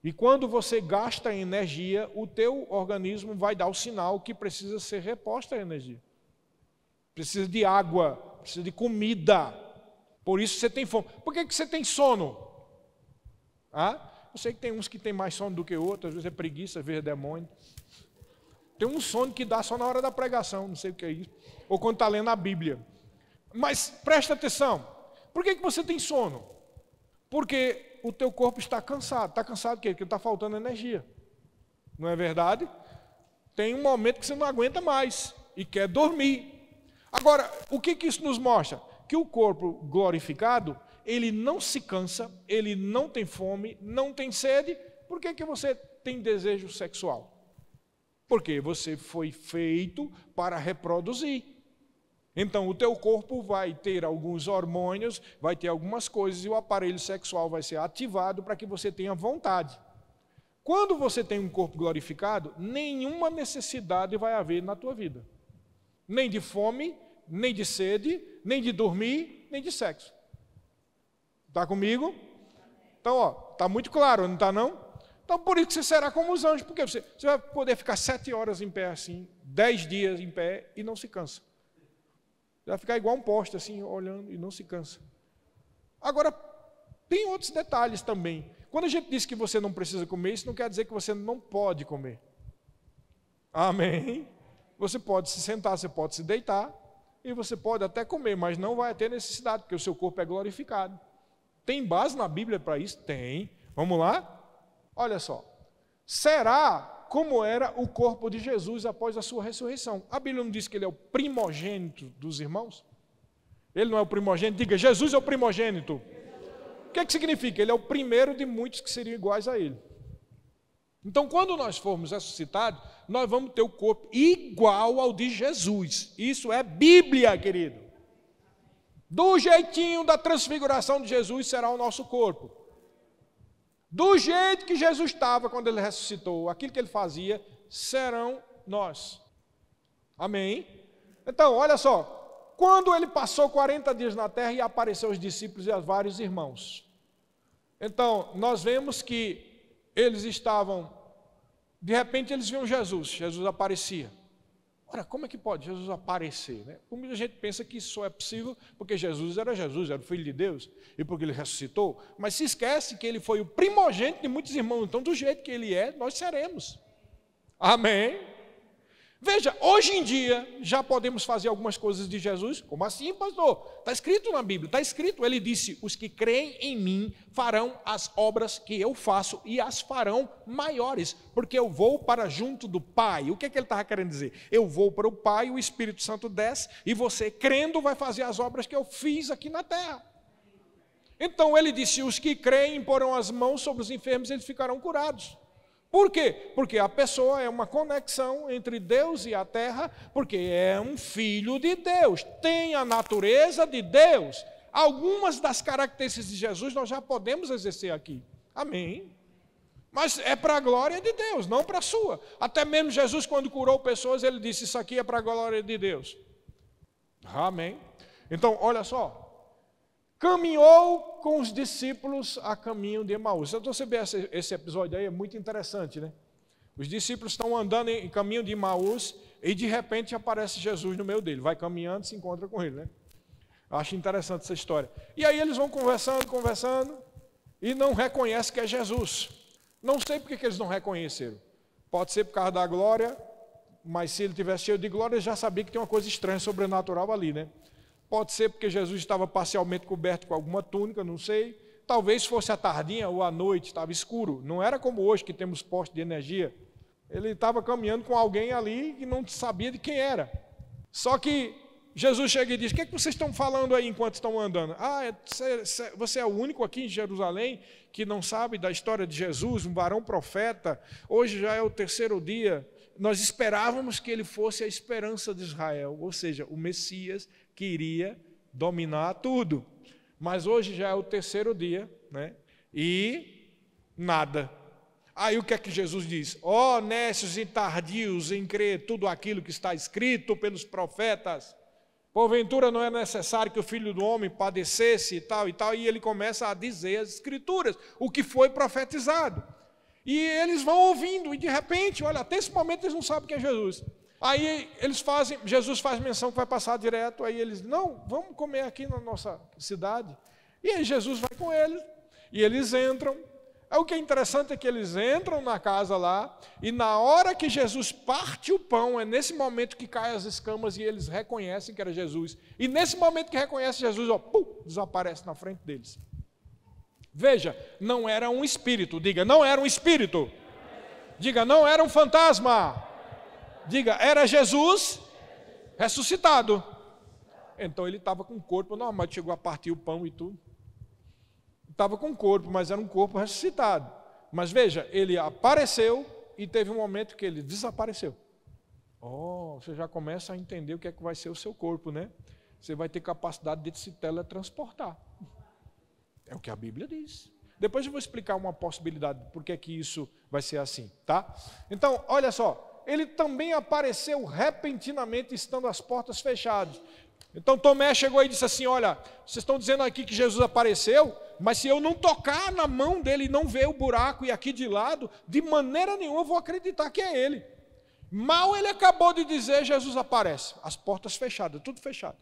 E quando você gasta energia, o teu organismo vai dar o sinal que precisa ser reposta a energia. Precisa de água, precisa de comida. Por isso você tem fome. Por que você tem sono? Eu sei que tem uns que tem mais sono do que outros, às vezes é preguiça, às vezes é demônio. Tem um sono que dá só na hora da pregação, não sei o que é isso. Ou quando está lendo a Bíblia. Mas presta atenção. Por que você tem sono? Porque o teu corpo está cansado. Está cansado de quê? Porque está faltando energia. Não é verdade? Tem um momento que você não aguenta mais e quer dormir. Agora, o que isso nos mostra? Que o corpo glorificado, ele não se cansa, ele não tem fome, não tem sede. Por que você tem desejo sexual? Porque você foi feito para reproduzir. Então, o teu corpo vai ter alguns hormônios, vai ter algumas coisas, e o aparelho sexual vai ser ativado para que você tenha vontade. Quando você tem um corpo glorificado, nenhuma necessidade vai haver na tua vida. Nem de fome, nem de sede, nem de dormir, nem de sexo. Está comigo? Então, está muito claro, não está não? Então, por isso que você será como os anjos, porque você vai poder ficar 7 horas em pé assim, 10 dias em pé e não se cansa. Vai ficar igual um poste, assim, olhando e não se cansa. Agora, tem outros detalhes também. Quando a gente diz que você não precisa comer, isso não quer dizer que você não pode comer. Amém? Você pode se sentar, você pode se deitar, e você pode até comer, mas não vai ter necessidade, porque o seu corpo é glorificado. Tem base na Bíblia para isso? Tem. Vamos lá? Olha só. Será como era o corpo de Jesus após a sua ressurreição? A Bíblia não diz que ele é o primogênito dos irmãos? Ele não é o primogênito? Diga, Jesus é o primogênito. O que significa? Ele é o primeiro de muitos que seriam iguais a ele. Então, quando nós formos ressuscitados, nós vamos ter o corpo igual ao de Jesus. Isso é Bíblia, querido. Do jeitinho da transfiguração de Jesus será o nosso corpo. Do jeito que Jesus estava quando ele ressuscitou, aquilo que ele fazia, serão nós. Amém? Então, olha só. Quando ele passou 40 dias na terra e apareceu aos discípulos e a vários irmãos. Então, nós vemos que eles estavam, de repente eles viam Jesus aparecia. Ora, como é que pode Jesus aparecer? Né? Muita gente pensa que isso só é possível porque Jesus, era o Filho de Deus, e porque ele ressuscitou, mas se esquece que ele foi o primogênito de muitos irmãos, então do jeito que ele é, nós seremos. Amém? Veja, hoje em dia, já podemos fazer algumas coisas de Jesus. Como assim, pastor? Está escrito na Bíblia, está escrito, ele disse, os que creem em mim farão as obras que eu faço e as farão maiores, porque eu vou para junto do Pai. O que é que ele estava querendo dizer? Eu vou para o Pai, o Espírito Santo desce, e você, crendo, vai fazer as obras que eu fiz aqui na terra. Então ele disse, os que creem porão as mãos sobre os enfermos, eles ficarão curados. Por quê? Porque a pessoa é uma conexão entre Deus e a terra, porque é um filho de Deus, tem a natureza de Deus. Algumas das características de Jesus nós já podemos exercer aqui. Amém? Mas é para a glória de Deus, não para a sua. Até mesmo Jesus, quando curou pessoas, ele disse, isso aqui é para a glória de Deus. Amém? Então, olha só. Caminhou com os discípulos a caminho de Emaús. Então você vê esse episódio aí, é muito interessante, né? Os discípulos estão andando em caminho de Emaús e de repente aparece Jesus no meio dele. Vai caminhando e se encontra com ele, né? Eu acho interessante essa história. E aí eles vão conversando e não reconhecem que é Jesus. Não sei por que eles não reconheceram. Pode ser por causa da glória, mas se ele tivesse cheio de glória, ele já sabia que tem uma coisa estranha, sobrenatural ali, né? Pode ser porque Jesus estava parcialmente coberto com alguma túnica, não sei. Talvez fosse à tardinha ou à noite, estava escuro. Não era como hoje que temos postos de energia. Ele estava caminhando com alguém ali que não sabia de quem era. Só que Jesus chega e diz, o que é que vocês estão falando aí enquanto estão andando? Você é o único aqui em Jerusalém que não sabe da história de Jesus, um varão profeta. Hoje já é o 3º dia. Nós esperávamos que ele fosse a esperança de Israel, ou seja, o Messias que iria dominar tudo. Mas hoje já é o 3º dia, né? E nada. Aí o que é que Jesus diz? Ó, nécios e tardios em crer tudo aquilo que está escrito pelos profetas. Porventura não é necessário que o Filho do Homem padecesse e tal, e ele começa a dizer as Escrituras, o que foi profetizado. E eles vão ouvindo, e de repente, olha, até esse momento eles não sabem quem é Jesus. Aí Jesus faz menção que vai passar direto, aí eles, não, vamos comer aqui na nossa cidade. E aí Jesus vai com eles, e eles entram. Aí o que é interessante é que eles entram na casa lá, e na hora que Jesus parte o pão, é nesse momento que caem as escamas e eles reconhecem que era Jesus. E nesse momento que reconhece Jesus, ó, pum, desaparece na frente deles. Veja, não era um espírito, diga, não era um espírito. Diga, não era um fantasma. Diga, era Jesus ressuscitado. Então ele estava com o corpo normal, chegou a partir o pão e tudo. Estava com o corpo, mas era um corpo ressuscitado. Mas veja, ele apareceu e teve um momento que ele desapareceu. Você já começa a entender o que é que vai ser o seu corpo, né? Você vai ter capacidade de se teletransportar. É o que a Bíblia diz. Depois eu vou explicar uma possibilidade, por que é que isso vai ser assim, tá? Então, olha só, ele também apareceu repentinamente estando as portas fechadas. Então Tomé chegou e disse assim, olha, vocês estão dizendo aqui que Jesus apareceu, mas se eu não tocar na mão dele e não ver o buraco e aqui de lado, de maneira nenhuma eu vou acreditar que é ele. Mal ele acabou de dizer, Jesus aparece, as portas fechadas, tudo fechado.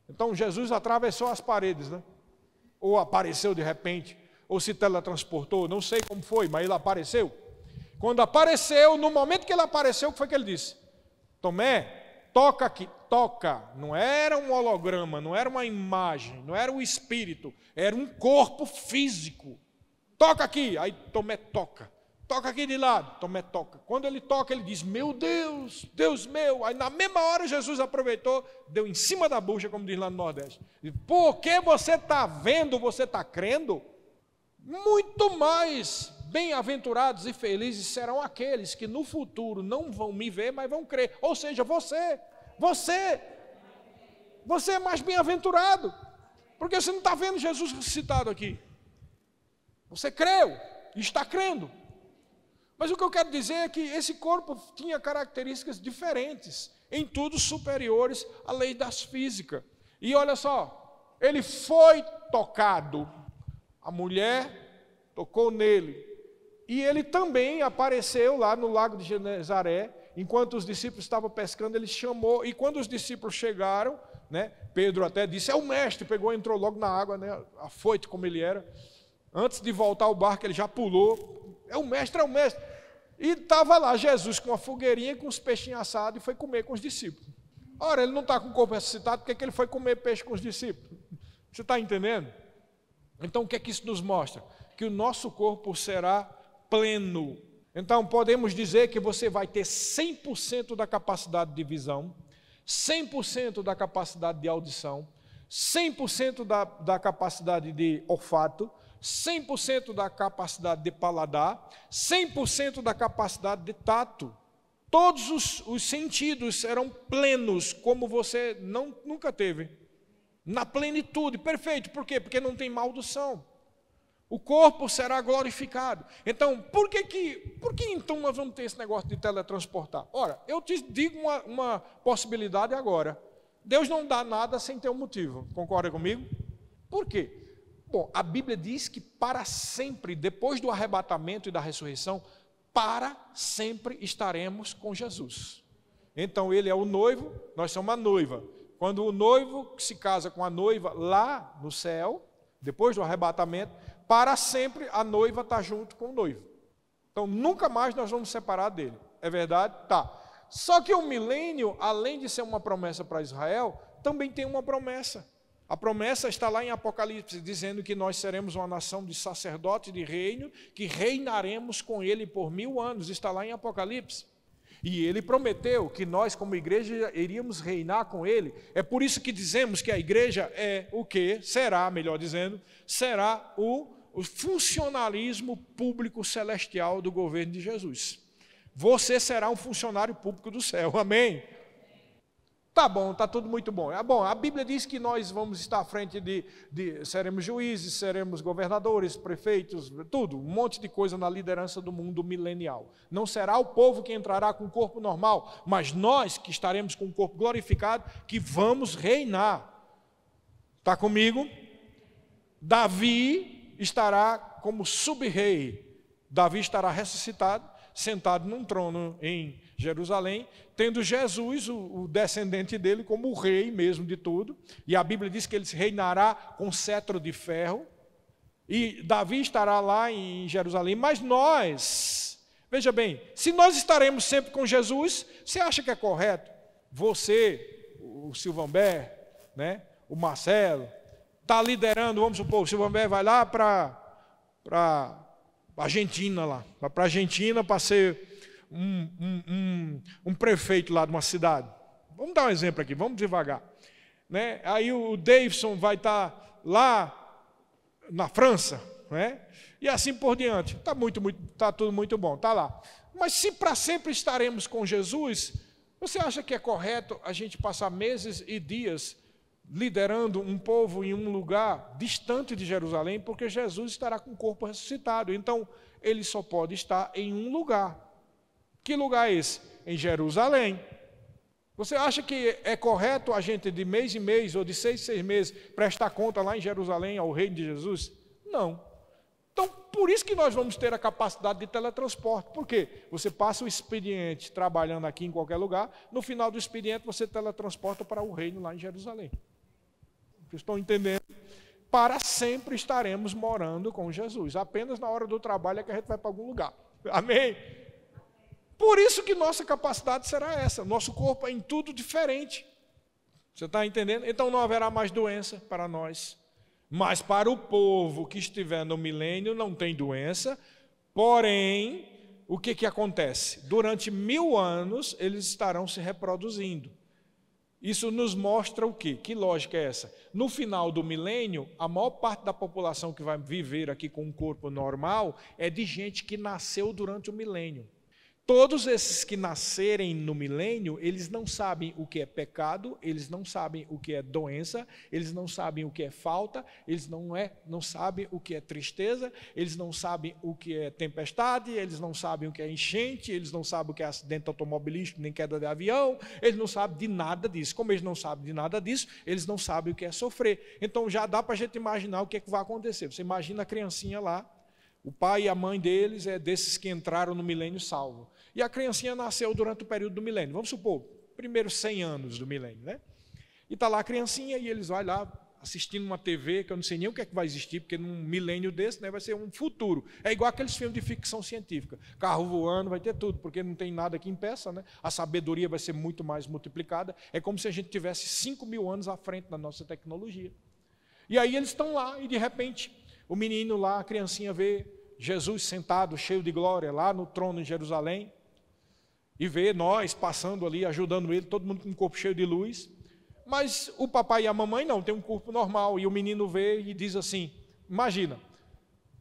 Então Jesus atravessou as paredes, né? Ou apareceu de repente, ou se teletransportou, não sei como foi, mas ele apareceu. Quando apareceu, no momento que ele apareceu, o que foi que ele disse? Tomé, toca aqui, toca. Não era um holograma, não era uma imagem, não era um espírito, era um corpo físico. Toca aqui, aí Tomé toca. Toca aqui de lado, Tomé toca. Quando ele toca, ele diz, meu Deus, Deus meu. Aí na mesma hora Jesus aproveitou, deu em cima da bucha, como diz lá no Nordeste. Porque você está vendo, você está crendo? Muito mais bem-aventurados e felizes serão aqueles que no futuro não vão me ver, mas vão crer. Ou seja, você é mais bem-aventurado, porque você não está vendo Jesus ressuscitado aqui. Você creu, está crendo. Mas o que eu quero dizer é que esse corpo tinha características diferentes, em tudo superiores à lei das físicas. E olha só, ele foi tocado, a mulher tocou nele, e ele também apareceu lá no lago de Genezaré, enquanto os discípulos estavam pescando, ele chamou, e quando os discípulos chegaram, né, Pedro até disse, é o mestre, pegou e entrou logo na água, né, afoito como ele era. Antes de voltar ao barco, ele já pulou. É o mestre, é o mestre. E estava lá Jesus com uma fogueirinha, com os peixinhos assados, e foi comer com os discípulos. Ora, ele não está com o corpo ressuscitado, por que ele foi comer peixe com os discípulos? Você está entendendo? Então, o que é que isso nos mostra? Que o nosso corpo será pleno. Então, podemos dizer que você vai ter 100% da capacidade de visão, 100% da capacidade de audição, 100% da capacidade de olfato, 100% da capacidade de paladar, 100% da capacidade de tato. Todos os sentidos serão plenos, como você nunca teve. Na plenitude, perfeito. Por quê? Porque não tem maldição. O corpo será glorificado. Então, por que então nós vamos ter esse negócio de teletransportar? Ora, eu te digo uma possibilidade agora. Deus não dá nada sem ter um motivo. Concorda comigo? Por quê? Bom, a Bíblia diz que para sempre, depois do arrebatamento e da ressurreição, para sempre estaremos com Jesus. Então ele é o noivo, nós somos a noiva. Quando o noivo se casa com a noiva lá no céu, depois do arrebatamento, para sempre a noiva está junto com o noivo. Então nunca mais nós vamos separar dele. É verdade? Tá. Só que o milênio, além de ser uma promessa para Israel, também tem uma promessa. A promessa está lá em Apocalipse, dizendo que nós seremos uma nação de sacerdote de reino, que reinaremos com ele por 1000 anos, está lá em Apocalipse. E ele prometeu que nós, como igreja, iríamos reinar com ele. É por isso que dizemos que a igreja é o quê? Será, melhor dizendo, será o funcionalismo público celestial do governo de Jesus. Você será um funcionário público do céu, amém? Tá bom, tá tudo muito bom. Bom, a Bíblia diz que nós vamos estar à frente seremos juízes, seremos governadores, prefeitos, tudo, um monte de coisa na liderança do mundo milenial. Não será o povo que entrará com o corpo normal, mas nós que estaremos com o corpo glorificado, que vamos reinar. Está comigo? Davi estará como sub-rei. Davi estará ressuscitado, sentado num trono em Jerusalém, tendo Jesus, o descendente dele, como o rei mesmo de tudo. E a Bíblia diz que ele reinará com cetro de ferro. E Davi estará lá em Jerusalém. Mas nós, veja bem, se nós estaremos sempre com Jesus, você acha que é correto? Você, o Silvanber, né, o Marcelo, está liderando, vamos supor, o Silvanber vai lá para a Argentina, vai para a Argentina para ser um prefeito lá de uma cidade. Vamos dar um exemplo aqui, vamos devagar. Né? Aí o Davidson vai estar lá na França, né? e assim por diante. Tá tudo muito bom, tá lá. Mas se para sempre estaremos com Jesus, você acha que é correto a gente passar meses e dias liderando um povo em um lugar distante de Jerusalém, porque Jesus estará com o corpo ressuscitado? Então, ele só pode estar em um lugar. Que lugar é esse? Em Jerusalém. Você acha que é correto a gente de mês em mês, ou de 6 em 6 meses, prestar conta lá em Jerusalém ao reino de Jesus? Não. Então, por isso que nós vamos ter a capacidade de teletransporte. Por quê? Você passa o expediente trabalhando aqui em qualquer lugar, no final do expediente você teletransporta para o reino lá em Jerusalém. Vocês estão entendendo? Para sempre estaremos morando com Jesus. Apenas na hora do trabalho é que a gente vai para algum lugar. Amém? Por isso que nossa capacidade será essa. Nosso corpo é em tudo diferente. Você está entendendo? Então não haverá mais doença para nós. Mas para o povo que estiver no milênio não tem doença. Porém, o que acontece? Durante 1000 anos eles estarão se reproduzindo. Isso nos mostra o quê? Que lógica é essa? No final do milênio, a maior parte da população que vai viver aqui com um corpo normal é de gente que nasceu durante o milênio. Todos esses que nascerem no milênio, eles não sabem o que é pecado, eles não sabem o que é doença, eles não sabem o que é falta, eles não sabem o que é tristeza, eles não sabem o que é tempestade, eles não sabem o que é enchente, eles não sabem o que é acidente automobilístico, nem queda de avião, eles não sabem de nada disso. Como eles não sabem de nada disso, eles não sabem o que é sofrer. Então já dá para a gente imaginar o que é que vai acontecer. Você imagina a criancinha lá, o pai e a mãe deles é desses que entraram no milênio salvo. E a criancinha nasceu durante o período do milênio. Vamos supor, primeiros 100 anos do milênio, né? E está lá a criancinha e eles vão lá assistindo uma TV, que eu não sei nem o que é que vai existir, porque num milênio desse, né, vai ser um futuro. É igual aqueles filmes de ficção científica. Carro voando, vai ter tudo, porque não tem nada que impeça, né? A sabedoria vai ser muito mais multiplicada. É como se a gente tivesse 5.000 anos à frente da nossa tecnologia. E aí eles estão lá e de repente o menino lá, a criancinha vê Jesus sentado, cheio de glória, lá no trono em Jerusalém. E vê nós passando ali, ajudando ele, todo mundo com um corpo cheio de luz. Mas o papai e a mamãe não, tem um corpo normal. E o menino vê e diz assim, imagina,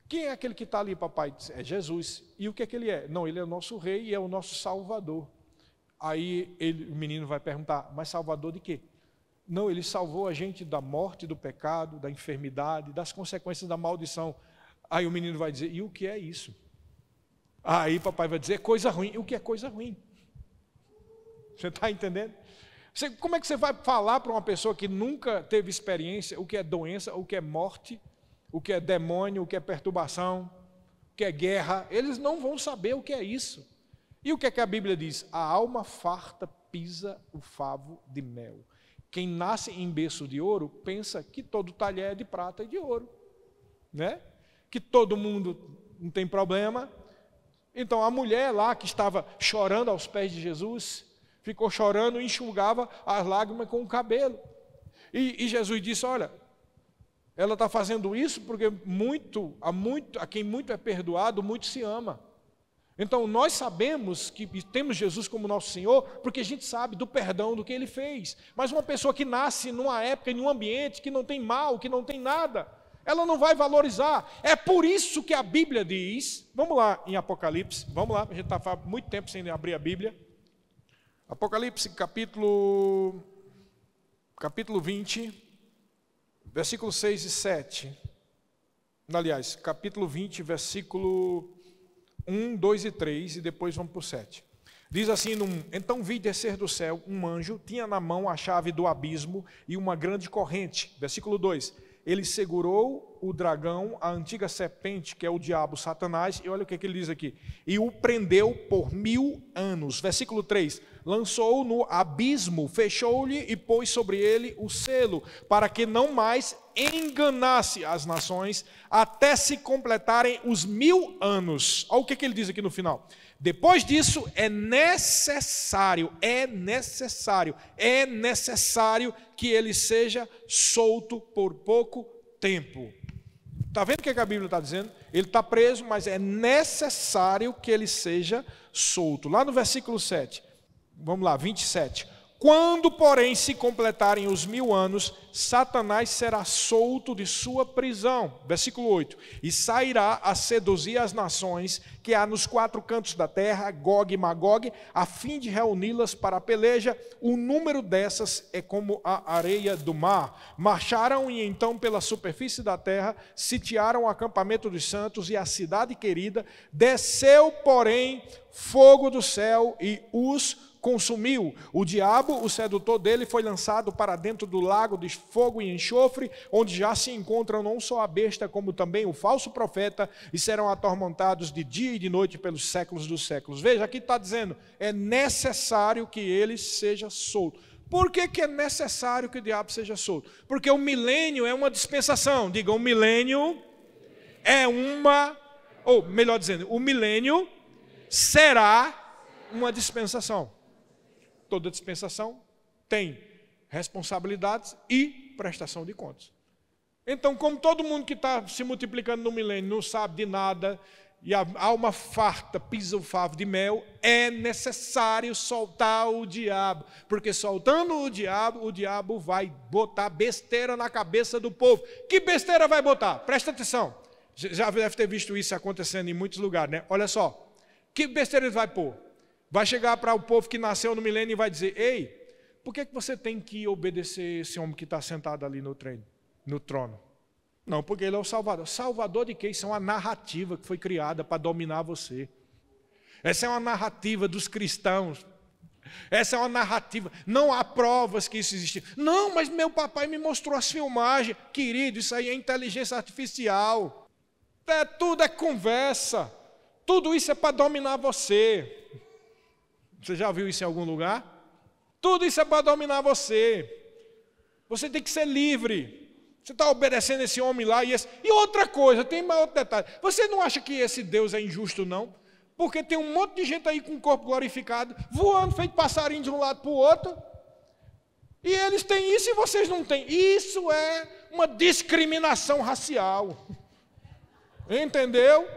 quem é aquele que está ali, papai? É Jesus. E o que é que ele é? Não, ele é o nosso rei e é o nosso salvador. Aí o menino vai perguntar, mas salvador de quê? Não, ele salvou a gente da morte, do pecado, da enfermidade, das consequências da maldição. Aí o menino vai dizer, e o que é isso? Aí papai vai dizer, coisa ruim. E o que é coisa ruim? Você está entendendo? Como é que você vai falar para uma pessoa que nunca teve experiência o que é doença, o que é morte, o que é demônio, o que é perturbação, o que é guerra? Eles não vão saber o que é isso. E o que é que a Bíblia diz? A alma farta pisa o favo de mel. Quem nasce em berço de ouro pensa que todo talher é de prata e de ouro, né? Que todo mundo não tem problema. Então a mulher lá que estava chorando aos pés de Jesus, ficou chorando e enxugava as lágrimas com o cabelo. E Jesus disse, olha, ela está fazendo isso porque a quem muito é perdoado, muito se ama. Então nós sabemos que temos Jesus como nosso Senhor, porque a gente sabe do perdão do que Ele fez. Mas uma pessoa que nasce numa época, em um ambiente que não tem mal, que não tem nada, ela não vai valorizar. É por isso que a Bíblia diz, vamos lá em Apocalipse, vamos lá, a gente está há muito tempo sem abrir a Bíblia. Apocalipse capítulo 20, versículos 6 e 7. Aliás, capítulo 20, versículo 1, 2 e 3, e depois vamos para o 7. Diz assim, então vi descer do céu um anjo, tinha na mão a chave do abismo e uma grande corrente. Versículo 2. Ele segurou o dragão, a antiga serpente, que é o diabo, Satanás, e olha o que ele diz aqui, e o prendeu por 1000 anos. Versículo 3, lançou-o no abismo, fechou-lhe e pôs sobre ele o selo, para que não mais enganasse as nações, até se completarem os 1000 anos. Olha o que ele diz aqui no final. Depois disso é necessário que ele seja solto por pouco tempo. Está vendo o que a Bíblia está dizendo? Ele está preso, mas é necessário que ele seja solto. Lá no versículo 7, vamos lá, 27. Quando, porém, se completarem os 1000 anos, Satanás será solto de sua prisão. Versículo 8. E sairá a seduzir as nações que há nos 4 cantos da terra, Gog e Magog, a fim de reuni-las para a peleja. O número dessas é como a areia do mar. Marcharam e então pela superfície da terra, sitiaram o acampamento dos santos e a cidade querida. Desceu, porém, fogo do céu e os consumiu. O diabo, o sedutor dele, foi lançado para dentro do lago de fogo e enxofre, onde já se encontram não só a besta, como também o falso profeta, e serão atormentados de dia e de noite pelos séculos dos séculos. Veja, aqui está dizendo, é necessário que ele seja solto. Por que é necessário que o diabo seja solto? Porque o milênio é uma dispensação. Diga, o milênio é uma, ou melhor dizendo, o milênio será uma dispensação. Toda dispensação tem responsabilidades e prestação de contas. Então, como todo mundo que está se multiplicando no milênio não sabe de nada, e a alma farta pisa o favo de mel, é necessário soltar o diabo, porque soltando o diabo vai botar besteira na cabeça do povo. Que besteira vai botar? Presta atenção. Já deve ter visto isso acontecendo em muitos lugares, né? Olha só, que besteira ele vai pôr? Vai chegar para o povo que nasceu no milênio e vai dizer, ei, por que você tem que obedecer esse homem que está sentado ali no trono? Não, porque ele é o Salvador. Salvador de quê? Isso é uma narrativa que foi criada para dominar você. Essa é uma narrativa dos cristãos. Essa é uma narrativa. Não há provas que isso existe. Não, mas meu papai me mostrou as filmagens. Querido, isso aí é inteligência artificial. Tudo é conversa. Tudo isso é para dominar você. Você já viu isso em algum lugar? Tudo isso é para dominar você. Você tem que ser livre. Você está obedecendo esse homem lá e esse. E outra coisa, tem mais outro detalhe. Você não acha que esse Deus é injusto, não? Porque tem um monte de gente aí com o corpo glorificado, voando, feito passarinho de um lado para o outro. E eles têm isso e vocês não têm. Isso é uma discriminação racial. Entendeu?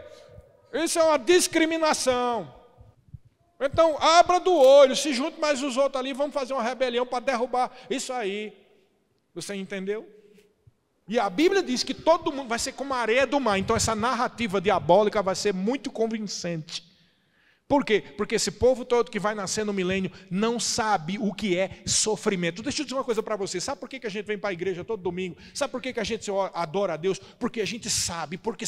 Isso é uma discriminação. Então, abra do olho, se junte mais os outros ali, vamos fazer uma rebelião para derrubar isso aí. Você entendeu? E a Bíblia diz que todo mundo vai ser como a areia do mar. Então, essa narrativa diabólica vai ser muito convincente. Por quê? Porque esse povo todo que vai nascer no milênio não sabe o que é sofrimento. Deixa eu dizer uma coisa para você. Sabe por que a gente vem para a igreja todo domingo? Sabe por que a gente adora a Deus? Porque a gente sabe, porque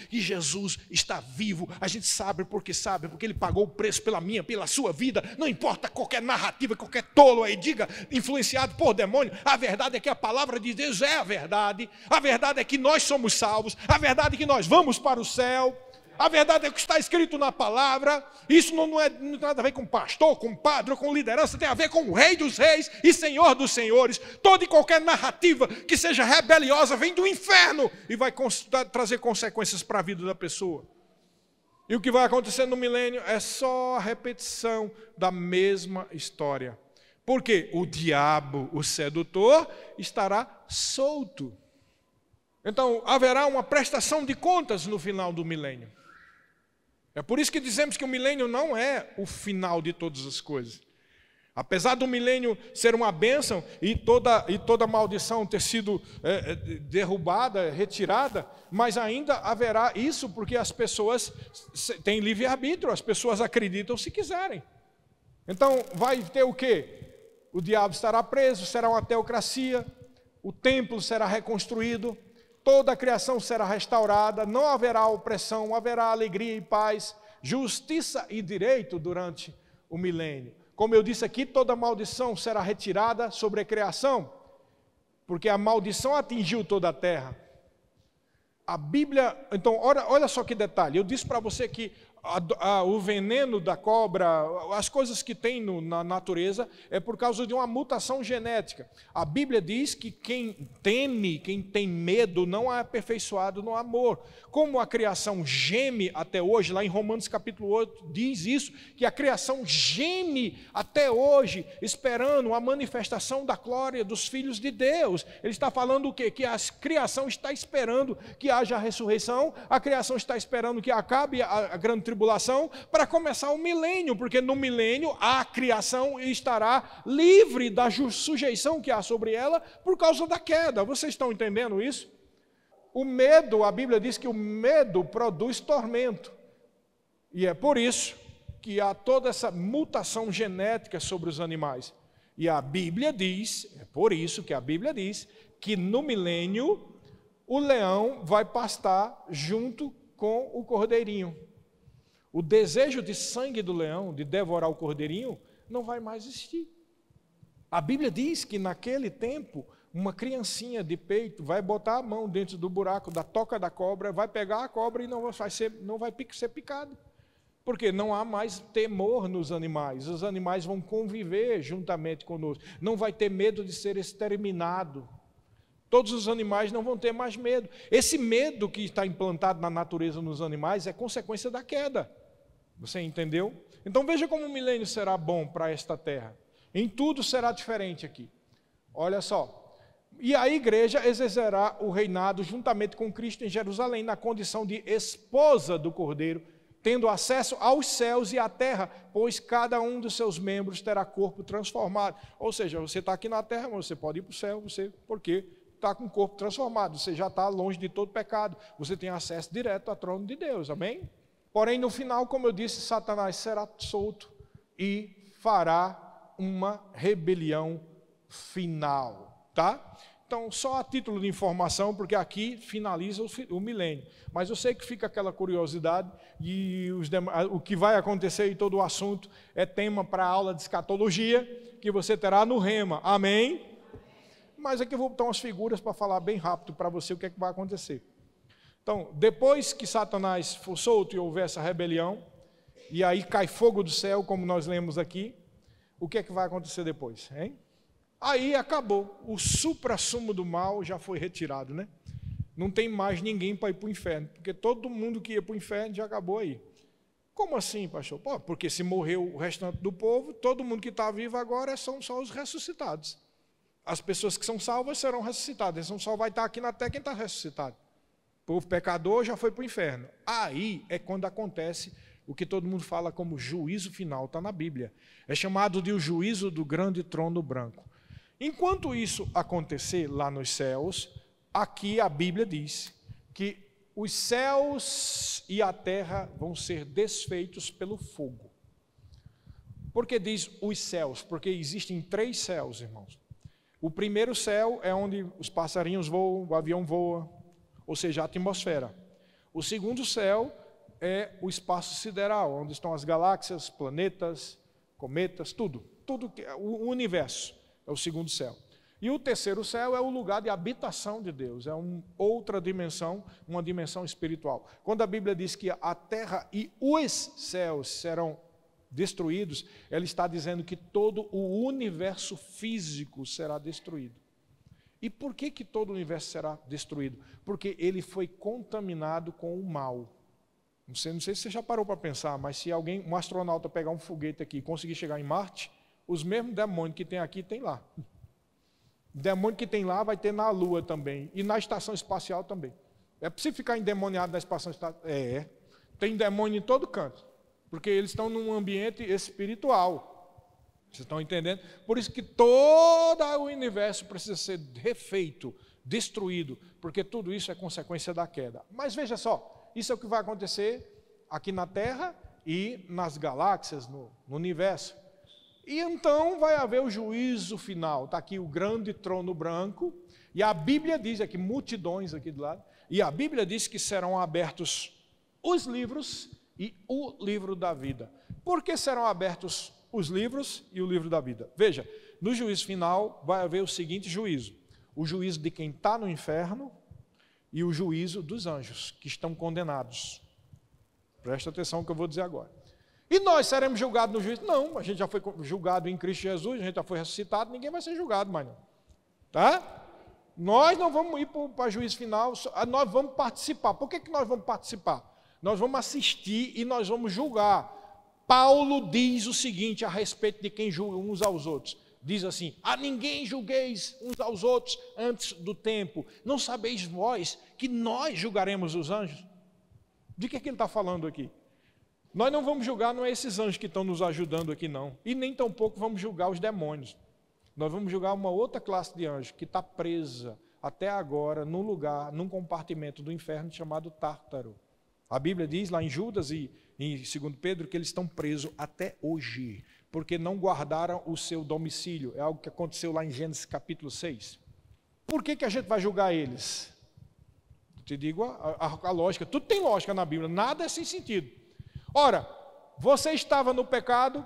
Jesus está vivo. A gente sabe, porque Ele pagou o preço pela minha, pela sua vida. Não importa qualquer narrativa, qualquer tolo aí diga, influenciado por demônio. A verdade é que a palavra de Deus é a verdade. A verdade é que nós somos salvos. A verdade é que nós vamos para o céu. A verdade é o que está escrito na palavra. Isso não tem nada a ver com pastor, com padre ou com liderança. Tem a ver com o Rei dos Reis e Senhor dos Senhores. Toda e qualquer narrativa que seja rebeliosa vem do inferno e vai trazer consequências para a vida da pessoa. E o que vai acontecer no milênio é só a repetição da mesma história. Porque o diabo, o sedutor, estará solto. Então haverá uma prestação de contas no final do milênio. É por isso que dizemos que o milênio não é o final de todas as coisas. Apesar do milênio ser uma bênção e toda maldição ter sido derrubada, retirada, mas ainda haverá isso porque as pessoas têm livre-arbítrio, as pessoas acreditam se quiserem. Então vai ter o quê? O diabo estará preso, será uma teocracia, o templo será reconstruído, toda a criação será restaurada, não haverá opressão, haverá alegria e paz, justiça e direito durante o milênio. Como eu disse aqui, toda maldição será retirada sobre a criação, porque a maldição atingiu toda a terra. A Bíblia, então, olha só que detalhe, eu disse para você que o veneno da cobra, as coisas que tem na natureza, é por causa de uma mutação genética. A Bíblia diz que quem teme, quem tem medo, não é aperfeiçoado no amor. Como a criação geme até hoje, lá em Romanos capítulo 8, diz isso, que a criação geme até hoje, esperando a manifestação da glória dos filhos de Deus. Ele está falando o quê? Que a criação está esperando que haja a ressurreição, a criação está esperando que acabe a grande tribulação, para começar o milênio, porque no milênio a criação estará livre da sujeição que há sobre ela por causa da queda. Vocês estão entendendo isso? O medo, a Bíblia diz que o medo produz tormento. E é por isso que há toda essa mutação genética sobre os animais. E a Bíblia diz, é por isso que a Bíblia diz, que no milênio o leão vai pastar junto com o cordeirinho. O desejo de sangue do leão, de devorar o cordeirinho, não vai mais existir. A Bíblia diz que naquele tempo, uma criancinha de peito vai botar a mão dentro do buraco da toca da cobra, vai pegar a cobra e não vai ser picado. Porque não há mais temor nos animais. Os animais vão conviver juntamente conosco. Não vai ter medo de ser exterminado. Todos os animais não vão ter mais medo. Esse medo que está implantado na natureza nos animais é consequência da queda. Você entendeu? Então veja como o milênio será bom para esta terra. Em tudo será diferente aqui. Olha só. E a igreja exercerá o reinado juntamente com Cristo em Jerusalém, na condição de esposa do Cordeiro, tendo acesso aos céus e à terra, pois cada um dos seus membros terá corpo transformado. Ou seja, você está aqui na terra, mas você pode ir para o céu, porque está com o corpo transformado, você já está longe de todo pecado, você tem acesso direto ao trono de Deus, amém? Porém, no final, como eu disse, Satanás será solto e fará uma rebelião final, tá? Então, só a título de informação, porque aqui finaliza o milênio. Mas eu sei que fica aquela curiosidade e o que vai acontecer e todo o assunto é tema para a aula de escatologia que você terá no Rema. Amém? Mas aqui eu vou botar umas figuras para falar bem rápido para você o que é que vai acontecer. Então, depois que Satanás for solto e houver essa rebelião, e aí cai fogo do céu, como nós lemos aqui, o que é que vai acontecer depois, hein? Aí acabou, o suprassumo do mal já foi retirado, né? Não tem mais ninguém para ir para o inferno, porque todo mundo que ia para o inferno já acabou aí. Como assim, pastor? Pô, porque se morreu o restante do povo, todo mundo que está vivo agora são só os ressuscitados. As pessoas que são salvas serão ressuscitadas, então só vai estar aqui na terra quem está ressuscitado. O povo pecador já foi para o inferno. Aí é quando acontece o que todo mundo fala como juízo final, está na Bíblia. É chamado de o juízo do grande trono branco. Enquanto isso acontecer lá nos céus, aqui a Bíblia diz que os céus e a terra vão ser desfeitos pelo fogo. Por que diz os céus? Porque existem 3 céus, irmãos. O primeiro céu é onde os passarinhos voam, o avião voa, ou seja, a atmosfera. O segundo céu é o espaço sideral, onde estão as galáxias, planetas, cometas, tudo, o universo. É o segundo céu. E o terceiro céu é o lugar de habitação de Deus, é outra dimensão, uma dimensão espiritual. Quando a Bíblia diz que a terra e os céus serão destruídos, ela está dizendo que todo o universo físico será destruído. E por que todo o universo será destruído? Porque ele foi contaminado com o mal. Não sei se você já parou para pensar, mas se um astronauta pegar um foguete aqui e conseguir chegar em Marte, os mesmos demônios que tem aqui, tem lá. O demônio que tem lá vai ter na Lua também. E na estação espacial também. É possível ficar endemoniado na estação espacial? Tem demônio em todo canto. Porque eles estão num ambiente espiritual. Vocês estão entendendo? Por isso que todo o universo precisa ser refeito, destruído. Porque tudo isso é consequência da queda. Mas veja só, isso é o que vai acontecer aqui na Terra e nas galáxias, no universo. E então vai haver o juízo final. Está aqui o grande trono branco. E a Bíblia diz, aqui multidões aqui do lado. E a Bíblia diz que serão abertos os livros e o livro da vida. Por que serão abertos os livros e o livro da vida? Veja, no juízo final vai haver o seguinte juízo. O juízo de quem está no inferno e o juízo dos anjos que estão condenados. Presta atenção no que eu vou dizer agora. E nós seremos julgados no juízo? Não, a gente já foi julgado em Cristo Jesus, a gente já foi ressuscitado, ninguém vai ser julgado mais não. Tá? Nós não vamos ir para o juízo final, nós vamos participar. Por que nós vamos participar? Nós vamos assistir e nós vamos julgar. Paulo diz o seguinte a respeito de quem julga uns aos outros. Diz assim, a ninguém julgueis uns aos outros antes do tempo. Não sabeis vós que nós julgaremos os anjos? De que ele está falando aqui? Nós não vamos julgar, não é esses anjos que estão nos ajudando aqui, não. E nem tampouco vamos julgar os demônios. Nós vamos julgar uma outra classe de anjos que está presa até agora num lugar, num compartimento do inferno chamado Tártaro. A Bíblia diz lá em Judas e em 2 Pedro que eles estão presos até hoje, porque não guardaram o seu domicílio. É algo que aconteceu lá em Gênesis capítulo 6. Por que a gente vai julgar eles? Eu te digo a lógica, tudo tem lógica na Bíblia, nada é sem sentido. Ora, você estava no pecado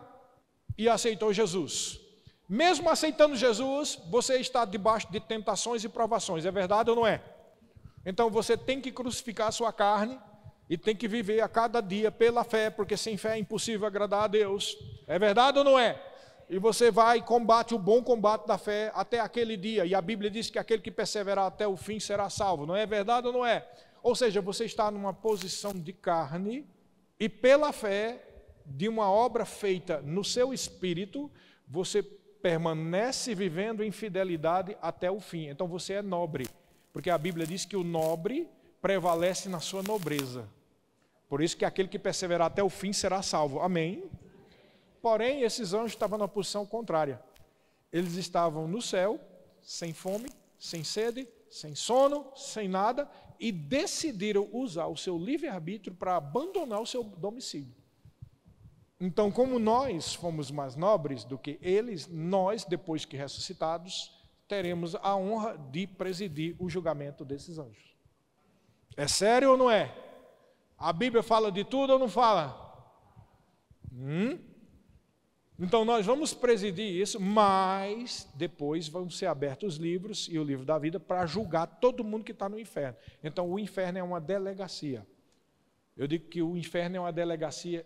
e aceitou Jesus. Mesmo aceitando Jesus, você está debaixo de tentações e provações, é verdade ou não é? Então você tem que crucificar a sua carne e tem que viver a cada dia pela fé, porque sem fé é impossível agradar a Deus. É verdade ou não é? E você vai e combate o bom combate da fé até aquele dia, e a Bíblia diz que aquele que perseverar até o fim será salvo, não é verdade ou não é? Ou seja, você está numa posição de carne, e pela fé de uma obra feita no seu espírito, você permanece vivendo em fidelidade até o fim. Então você é nobre, porque a Bíblia diz que o nobre prevalece na sua nobreza. Por isso que aquele que perseverar até o fim será salvo. Amém? Porém, esses anjos estavam na posição contrária. Eles estavam no céu, sem fome, sem sede, sem sono, sem nada, e decidiram usar o seu livre-arbítrio para abandonar o seu domicílio. Então, como nós fomos mais nobres do que eles, nós, depois que ressuscitados, teremos a honra de presidir o julgamento desses anjos. É sério ou não é? A Bíblia fala de tudo ou não fala? Então nós vamos presidir isso, mas depois vão ser abertos os livros e o livro da vida para julgar todo mundo que está no inferno. Então o inferno é uma delegacia. Eu digo que o inferno é uma delegacia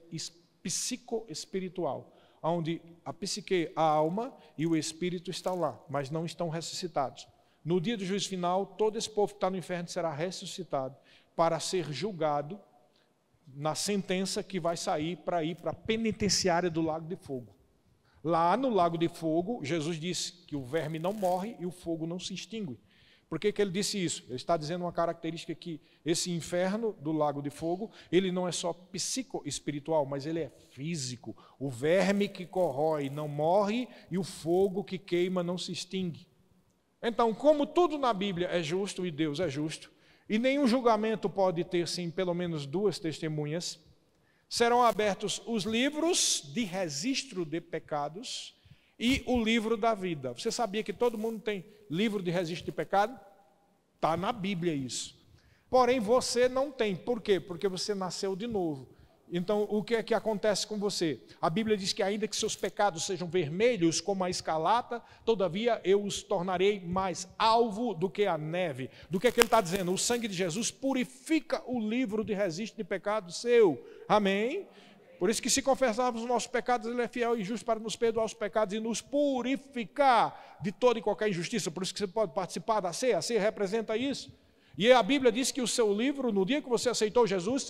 psicoespiritual, onde a psique, a alma e o espírito estão lá, mas não estão ressuscitados. No dia do juízo final, todo esse povo que está no inferno será ressuscitado para ser julgado na sentença que vai sair para ir para a penitenciária do lago de fogo. Lá no lago de fogo, Jesus disse que o verme não morre e o fogo não se extingue. Por que ele disse isso? Ele está dizendo uma característica que esse inferno do lago de fogo, ele não é só psicoespiritual, mas ele é físico. O verme que corrói não morre e o fogo que queima não se extingue. Então, como tudo na Bíblia é justo e Deus é justo, e nenhum julgamento pode ter, sim, pelo menos duas testemunhas, serão abertos os livros de registro de pecados e o livro da vida. Você sabia que todo mundo tem livro de registro de pecado? Está na Bíblia isso. Porém, você não tem. Por quê? Porque você nasceu de novo. Então, o que é que acontece com você? A Bíblia diz que ainda que seus pecados sejam vermelhos como a escarlata, todavia eu os tornarei mais alvo do que a neve. Do que ele está dizendo? O sangue de Jesus purifica o livro de registro de pecado seu. Amém? Por isso que se confessarmos os nossos pecados, ele é fiel e justo para nos perdoar os pecados e nos purificar de toda e qualquer injustiça. Por isso que você pode participar da ceia. A ceia representa isso. E a Bíblia diz que o seu livro, no dia que você aceitou Jesus,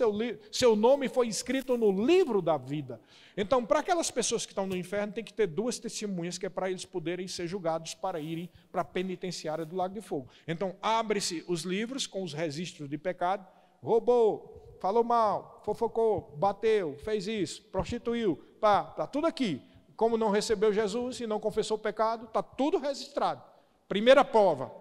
seu nome foi escrito no livro da vida. Então, para aquelas pessoas que estão no inferno, tem que ter duas testemunhas, que é para eles poderem ser julgados para irem para a penitenciária do lago de fogo. Então, abre-se os livros com os registros de pecado. Roubou, falou mal, fofocou, bateu, fez isso, prostituiu, está tudo aqui. Como não recebeu Jesus e não confessou o pecado, está tudo registrado. Primeira prova.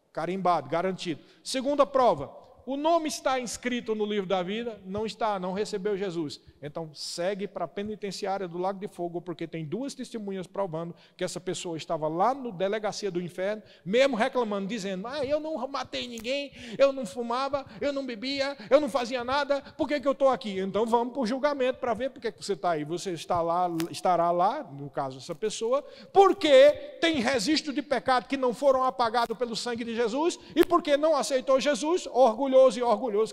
Carimbado, garantido. Segunda prova, o nome está inscrito no livro da vida? Não está, não recebeu Jesus. Então segue para a penitenciária do lago de fogo, porque tem duas testemunhas provando que essa pessoa estava lá na delegacia do inferno, mesmo reclamando, dizendo, eu não matei ninguém, eu não fumava, eu não bebia, eu não fazia nada, por que eu estou aqui? Então vamos para o julgamento para ver por que você está aí. Você estará lá, no caso essa pessoa, porque tem registro de pecado que não foram apagados pelo sangue de Jesus, e porque não aceitou Jesus, orgulhoso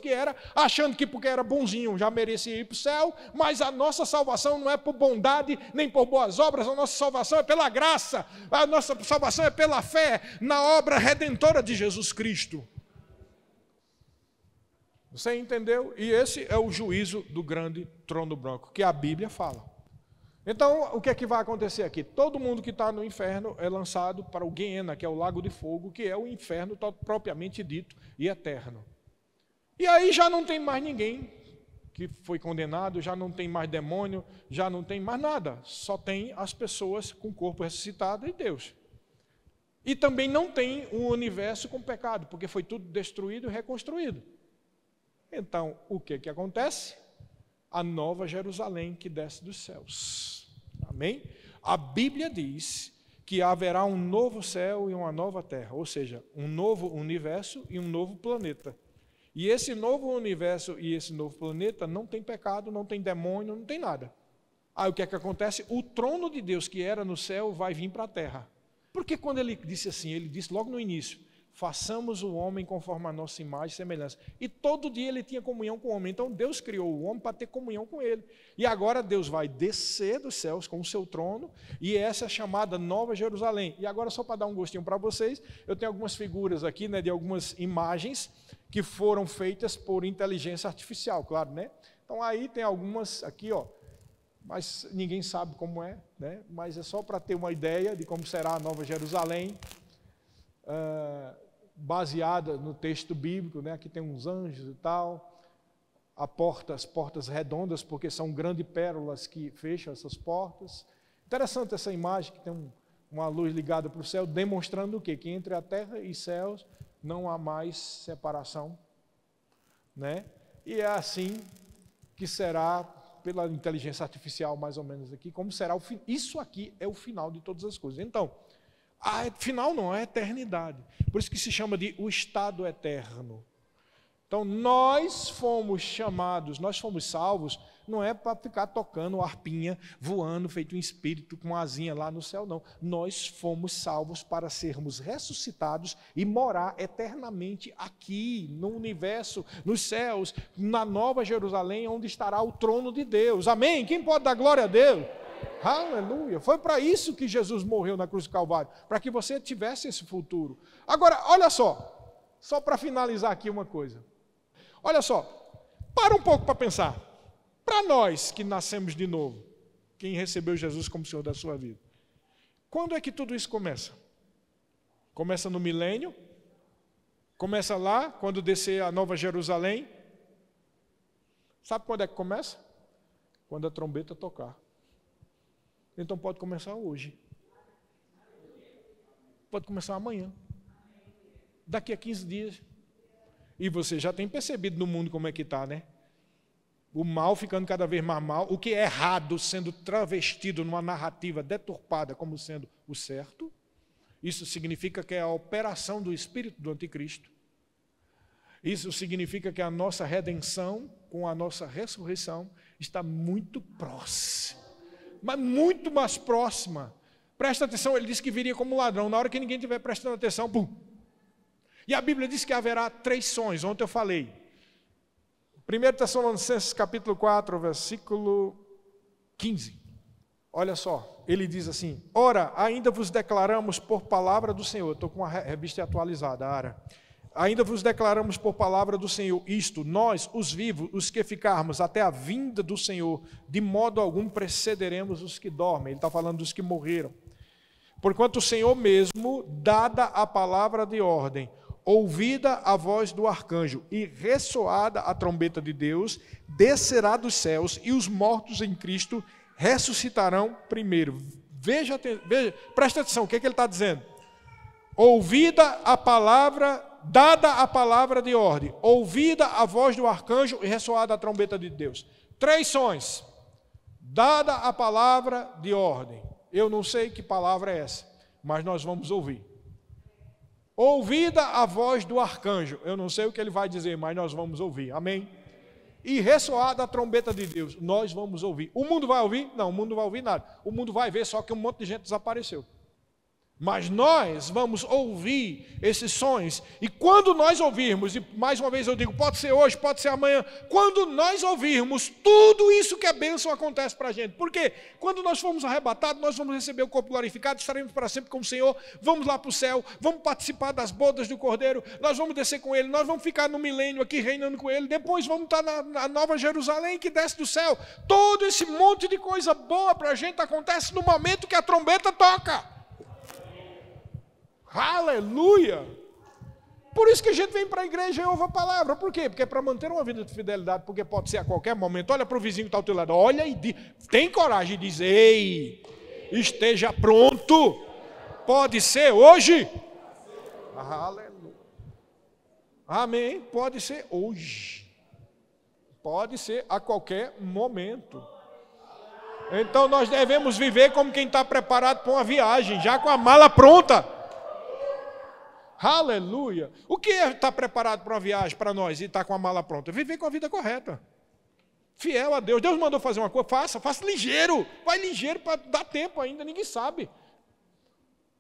que era, achando que porque era bonzinho já merecia ir para o céu, mas a nossa salvação não é por bondade, nem por boas obras, a nossa salvação é pela graça, a nossa salvação é pela fé na obra redentora de Jesus Cristo. Você entendeu? E esse é o juízo do grande trono branco, que a Bíblia fala. Então, o que é que vai acontecer aqui? Todo mundo que está no inferno é lançado para o Guiena, que é o lago de fogo, que é o inferno propriamente dito e eterno. E aí já não tem mais ninguém que foi condenado, já não tem mais demônio, já não tem mais nada. Só tem as pessoas com o corpo ressuscitado e Deus. E também não tem um universo com pecado, porque foi tudo destruído e reconstruído. Então, o que acontece? A nova Jerusalém que desce dos céus. Amém? A Bíblia diz que haverá um novo céu e uma nova terra, ou seja, um novo universo e um novo planeta. E esse novo universo e esse novo planeta não tem pecado, não tem demônio, não tem nada. Aí o que acontece? O trono de Deus que era no céu vai vir para a terra. Porque quando ele disse assim, ele disse logo no início, façamos o homem conforme a nossa imagem e semelhança. E todo dia ele tinha comunhão com o homem. Então Deus criou o homem para ter comunhão com ele. E agora Deus vai descer dos céus com o seu trono, e essa é a chamada Nova Jerusalém. E agora, só para dar um gostinho para vocês, eu tenho algumas figuras aqui, né, de algumas imagens que foram feitas por inteligência artificial, claro, né? Então aí tem algumas aqui, ó, mas ninguém sabe como é, né? Mas é só para ter uma ideia de como será a Nova Jerusalém, baseada no texto bíblico, né? Aqui tem uns anjos e tal, as portas redondas, porque são grandes pérolas que fecham essas portas. Interessante essa imagem, que tem uma luz ligada para o céu, demonstrando o quê? Que entre a terra e céus não há mais separação, né? E é assim que será, pela inteligência artificial mais ou menos aqui, como será o fim. Isso aqui é o final de todas as coisas. Então, final não, é a eternidade. Por isso que se chama de o estado eterno. Então, nós fomos chamados, nós fomos salvos, não é para ficar tocando harpinha, voando, feito um espírito com asinha lá no céu, não. Nós fomos salvos para sermos ressuscitados e morar eternamente aqui, no universo, nos céus, na Nova Jerusalém, onde estará o trono de Deus. Amém? Quem pode dar glória a Deus? Aleluia. Foi para isso que Jesus morreu na cruz do Calvário, para que você tivesse esse futuro. Agora, olha só para finalizar aqui uma coisa. Olha só, para um pouco para pensar. Para nós que nascemos de novo, quem recebeu Jesus como Senhor da sua vida, quando é que tudo isso começa? Começa no milênio? Começa lá, quando descer a Nova Jerusalém? Sabe quando é que começa? Quando a trombeta tocar. Então pode começar hoje. Pode começar amanhã. Daqui a 15 dias. E você já tem percebido no mundo como é que está, né? O mal ficando cada vez mais mal, o que é errado sendo travestido numa narrativa deturpada como sendo o certo. Isso significa que é a operação do espírito do anticristo. Isso significa que a nossa redenção, com a nossa ressurreição, está muito próxima. Mas muito mais próxima. Presta atenção, ele disse que viria como ladrão. Na hora que ninguém estiver prestando atenção, pum. E a Bíblia diz que haverá 3 sons, ontem eu falei. 1 Tessalonicenses capítulo 4, versículo 15. Olha só, ele diz assim: ora, ainda vos declaramos por palavra do Senhor. Estou com a revista atualizada, Ara. Ainda vos declaramos por palavra do Senhor isto: nós, os vivos, os que ficarmos até a vinda do Senhor, de modo algum precederemos os que dormem. Ele está falando dos que morreram. Porquanto o Senhor mesmo, dada a palavra de ordem, ouvida a voz do arcanjo e ressoada a trombeta de Deus, descerá dos céus e os mortos em Cristo ressuscitarão primeiro. Veja, presta atenção, o que ele está dizendo? Ouvida a palavra, dada a palavra de ordem, ouvida a voz do arcanjo e ressoada a trombeta de Deus. 3 sons. Dada a palavra de ordem. Eu não sei que palavra é essa, mas nós vamos ouvir. Ouvida a voz do arcanjo. Eu não sei o que ele vai dizer, mas nós vamos ouvir. Amém? E ressoada a trombeta de Deus. Nós vamos ouvir. O mundo vai ouvir? Não, o mundo não vai ouvir nada. O mundo vai ver só que um monte de gente desapareceu. Mas nós vamos ouvir esses sons. E quando nós ouvirmos, e mais uma vez eu digo, pode ser hoje, pode ser amanhã, quando nós ouvirmos, tudo isso que é bênção acontece para a gente. Por quê? Quando nós formos arrebatados, nós vamos receber o corpo glorificado, estaremos para sempre com o Senhor, vamos lá para o céu, vamos participar das bodas do Cordeiro, nós vamos descer com Ele, nós vamos ficar no milênio aqui reinando com Ele, depois vamos estar na Nova Jerusalém que desce do céu. Todo esse monte de coisa boa para a gente acontece no momento que a trombeta toca. Aleluia! Por isso que a gente vem para a igreja e ouve a palavra. Por quê? Porque é para manter uma vida de fidelidade, porque pode ser a qualquer momento. Olha para o vizinho que está ao teu lado, olha e tem coragem de dizer, ei, esteja pronto. Pode ser hoje. Aleluia. Amém. Pode ser hoje. Pode ser a qualquer momento. Então nós devemos viver como quem está preparado para uma viagem, já com a mala pronta. Aleluia. O que é estar preparado para uma viagem para nós e estar com a mala pronta? Viver com a vida correta. Fiel a Deus. Deus mandou fazer uma coisa, faça ligeiro. Vai ligeiro para dar tempo ainda, ninguém sabe.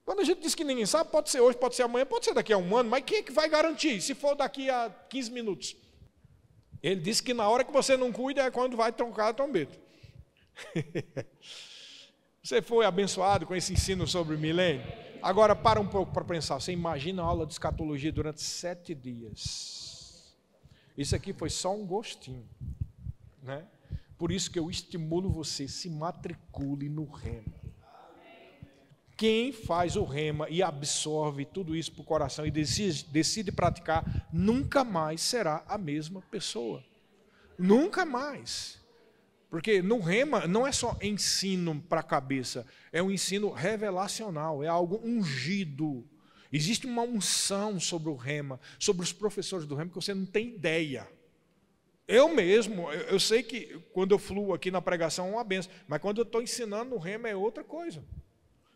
Quando a gente diz que ninguém sabe, pode ser hoje, pode ser amanhã, pode ser daqui a um ano, mas quem é que vai garantir? Se for daqui a 15 minutos. Ele disse que na hora que você não cuida é quando vai troncar a trombeta. Você foi abençoado com esse ensino sobre o milênio? Agora para um pouco para pensar. Você imagina a aula de escatologia durante 7 dias. Isso aqui foi só um gostinho, né? Por isso que eu estimulo você, se matricule no Rema. Quem faz o Rema e absorve tudo isso para o coração e decide praticar, nunca mais será a mesma pessoa. Nunca mais. Porque no Rema não é só ensino para a cabeça, é um ensino revelacional, é algo ungido. Existe uma unção sobre o Rema, sobre os professores do Rema, que você não tem ideia. Eu mesmo, eu sei que quando eu fluo aqui na pregação é uma benção, mas quando eu estou ensinando no Rema é outra coisa.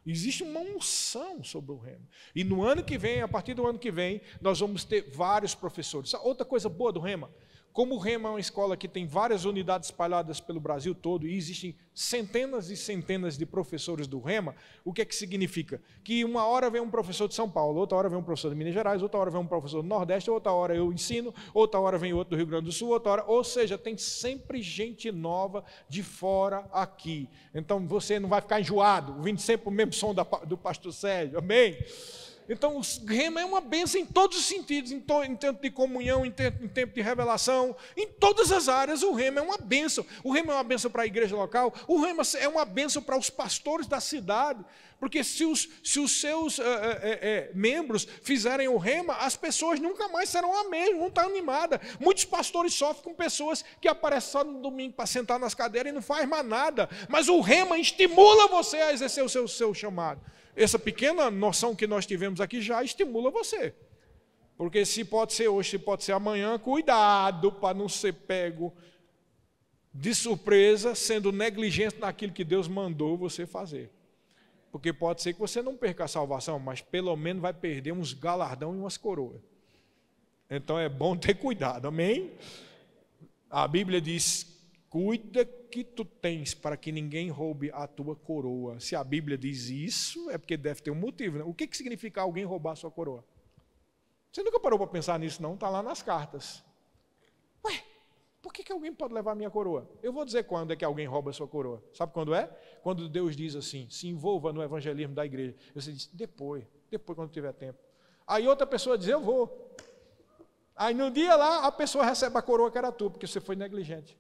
Existe uma unção sobre o Rema. E no ano que vem, a partir do ano que vem, nós vamos ter vários professores. Outra coisa boa do Rema, como o Rema é uma escola que tem várias unidades espalhadas pelo Brasil todo, e existem centenas e centenas de professores do Rema, o que é que significa? Que uma hora vem um professor de São Paulo, outra hora vem um professor de Minas Gerais, outra hora vem um professor do Nordeste, outra hora eu ensino, outra hora vem outro do Rio Grande do Sul, outra hora, ou seja, tem sempre gente nova de fora aqui. Então você não vai ficar enjoado, ouvindo sempre o mesmo som do pastor Sérgio, amém? Então, o Rema é uma bênção em todos os sentidos, em tempo de comunhão, em tempo de revelação, em todas as áreas o Rema é uma bênção. O Rema é uma bênção para a igreja local, o Rema é uma bênção para os pastores da cidade, porque se os seus membros fizerem o Rema, as pessoas nunca mais serão a mesma, vão estar animadas. Muitos pastores sofrem com pessoas que aparecem só no domingo para sentar nas cadeiras e não faz mais nada, mas o Rema estimula você a exercer o seu chamado. Essa pequena noção que nós tivemos aqui já estimula você. Porque se pode ser hoje, se pode ser amanhã, cuidado para não ser pego de surpresa, sendo negligente naquilo que Deus mandou você fazer. Porque pode ser que você não perca a salvação, mas pelo menos vai perder uns galardão e umas coroas. Então é bom ter cuidado, amém? A Bíblia diz, cuida que tu tens para que ninguém roube a tua coroa. Se a Bíblia diz isso, é porque deve ter um motivo, né? O que significa alguém roubar a sua coroa? Você nunca parou para pensar nisso, não? Está lá nas cartas. Ué, por que alguém pode levar a minha coroa? Eu vou dizer quando é que alguém rouba a sua coroa. Sabe quando é? Quando Deus diz assim, se envolva no evangelismo da igreja. Você diz, depois quando tiver tempo. Aí outra pessoa diz, eu vou. Aí no dia lá, a pessoa recebe a coroa que era tua, porque você foi negligente.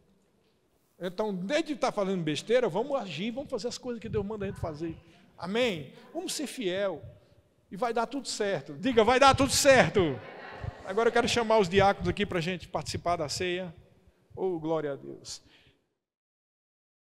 Então, desde estar fazendo besteira, vamos agir, vamos fazer as coisas que Deus manda a gente fazer. Amém? Vamos ser fiel. E vai dar tudo certo. Diga, vai dar tudo certo. Agora eu quero chamar os diáconos aqui para a gente participar da ceia. Oh, glória a Deus.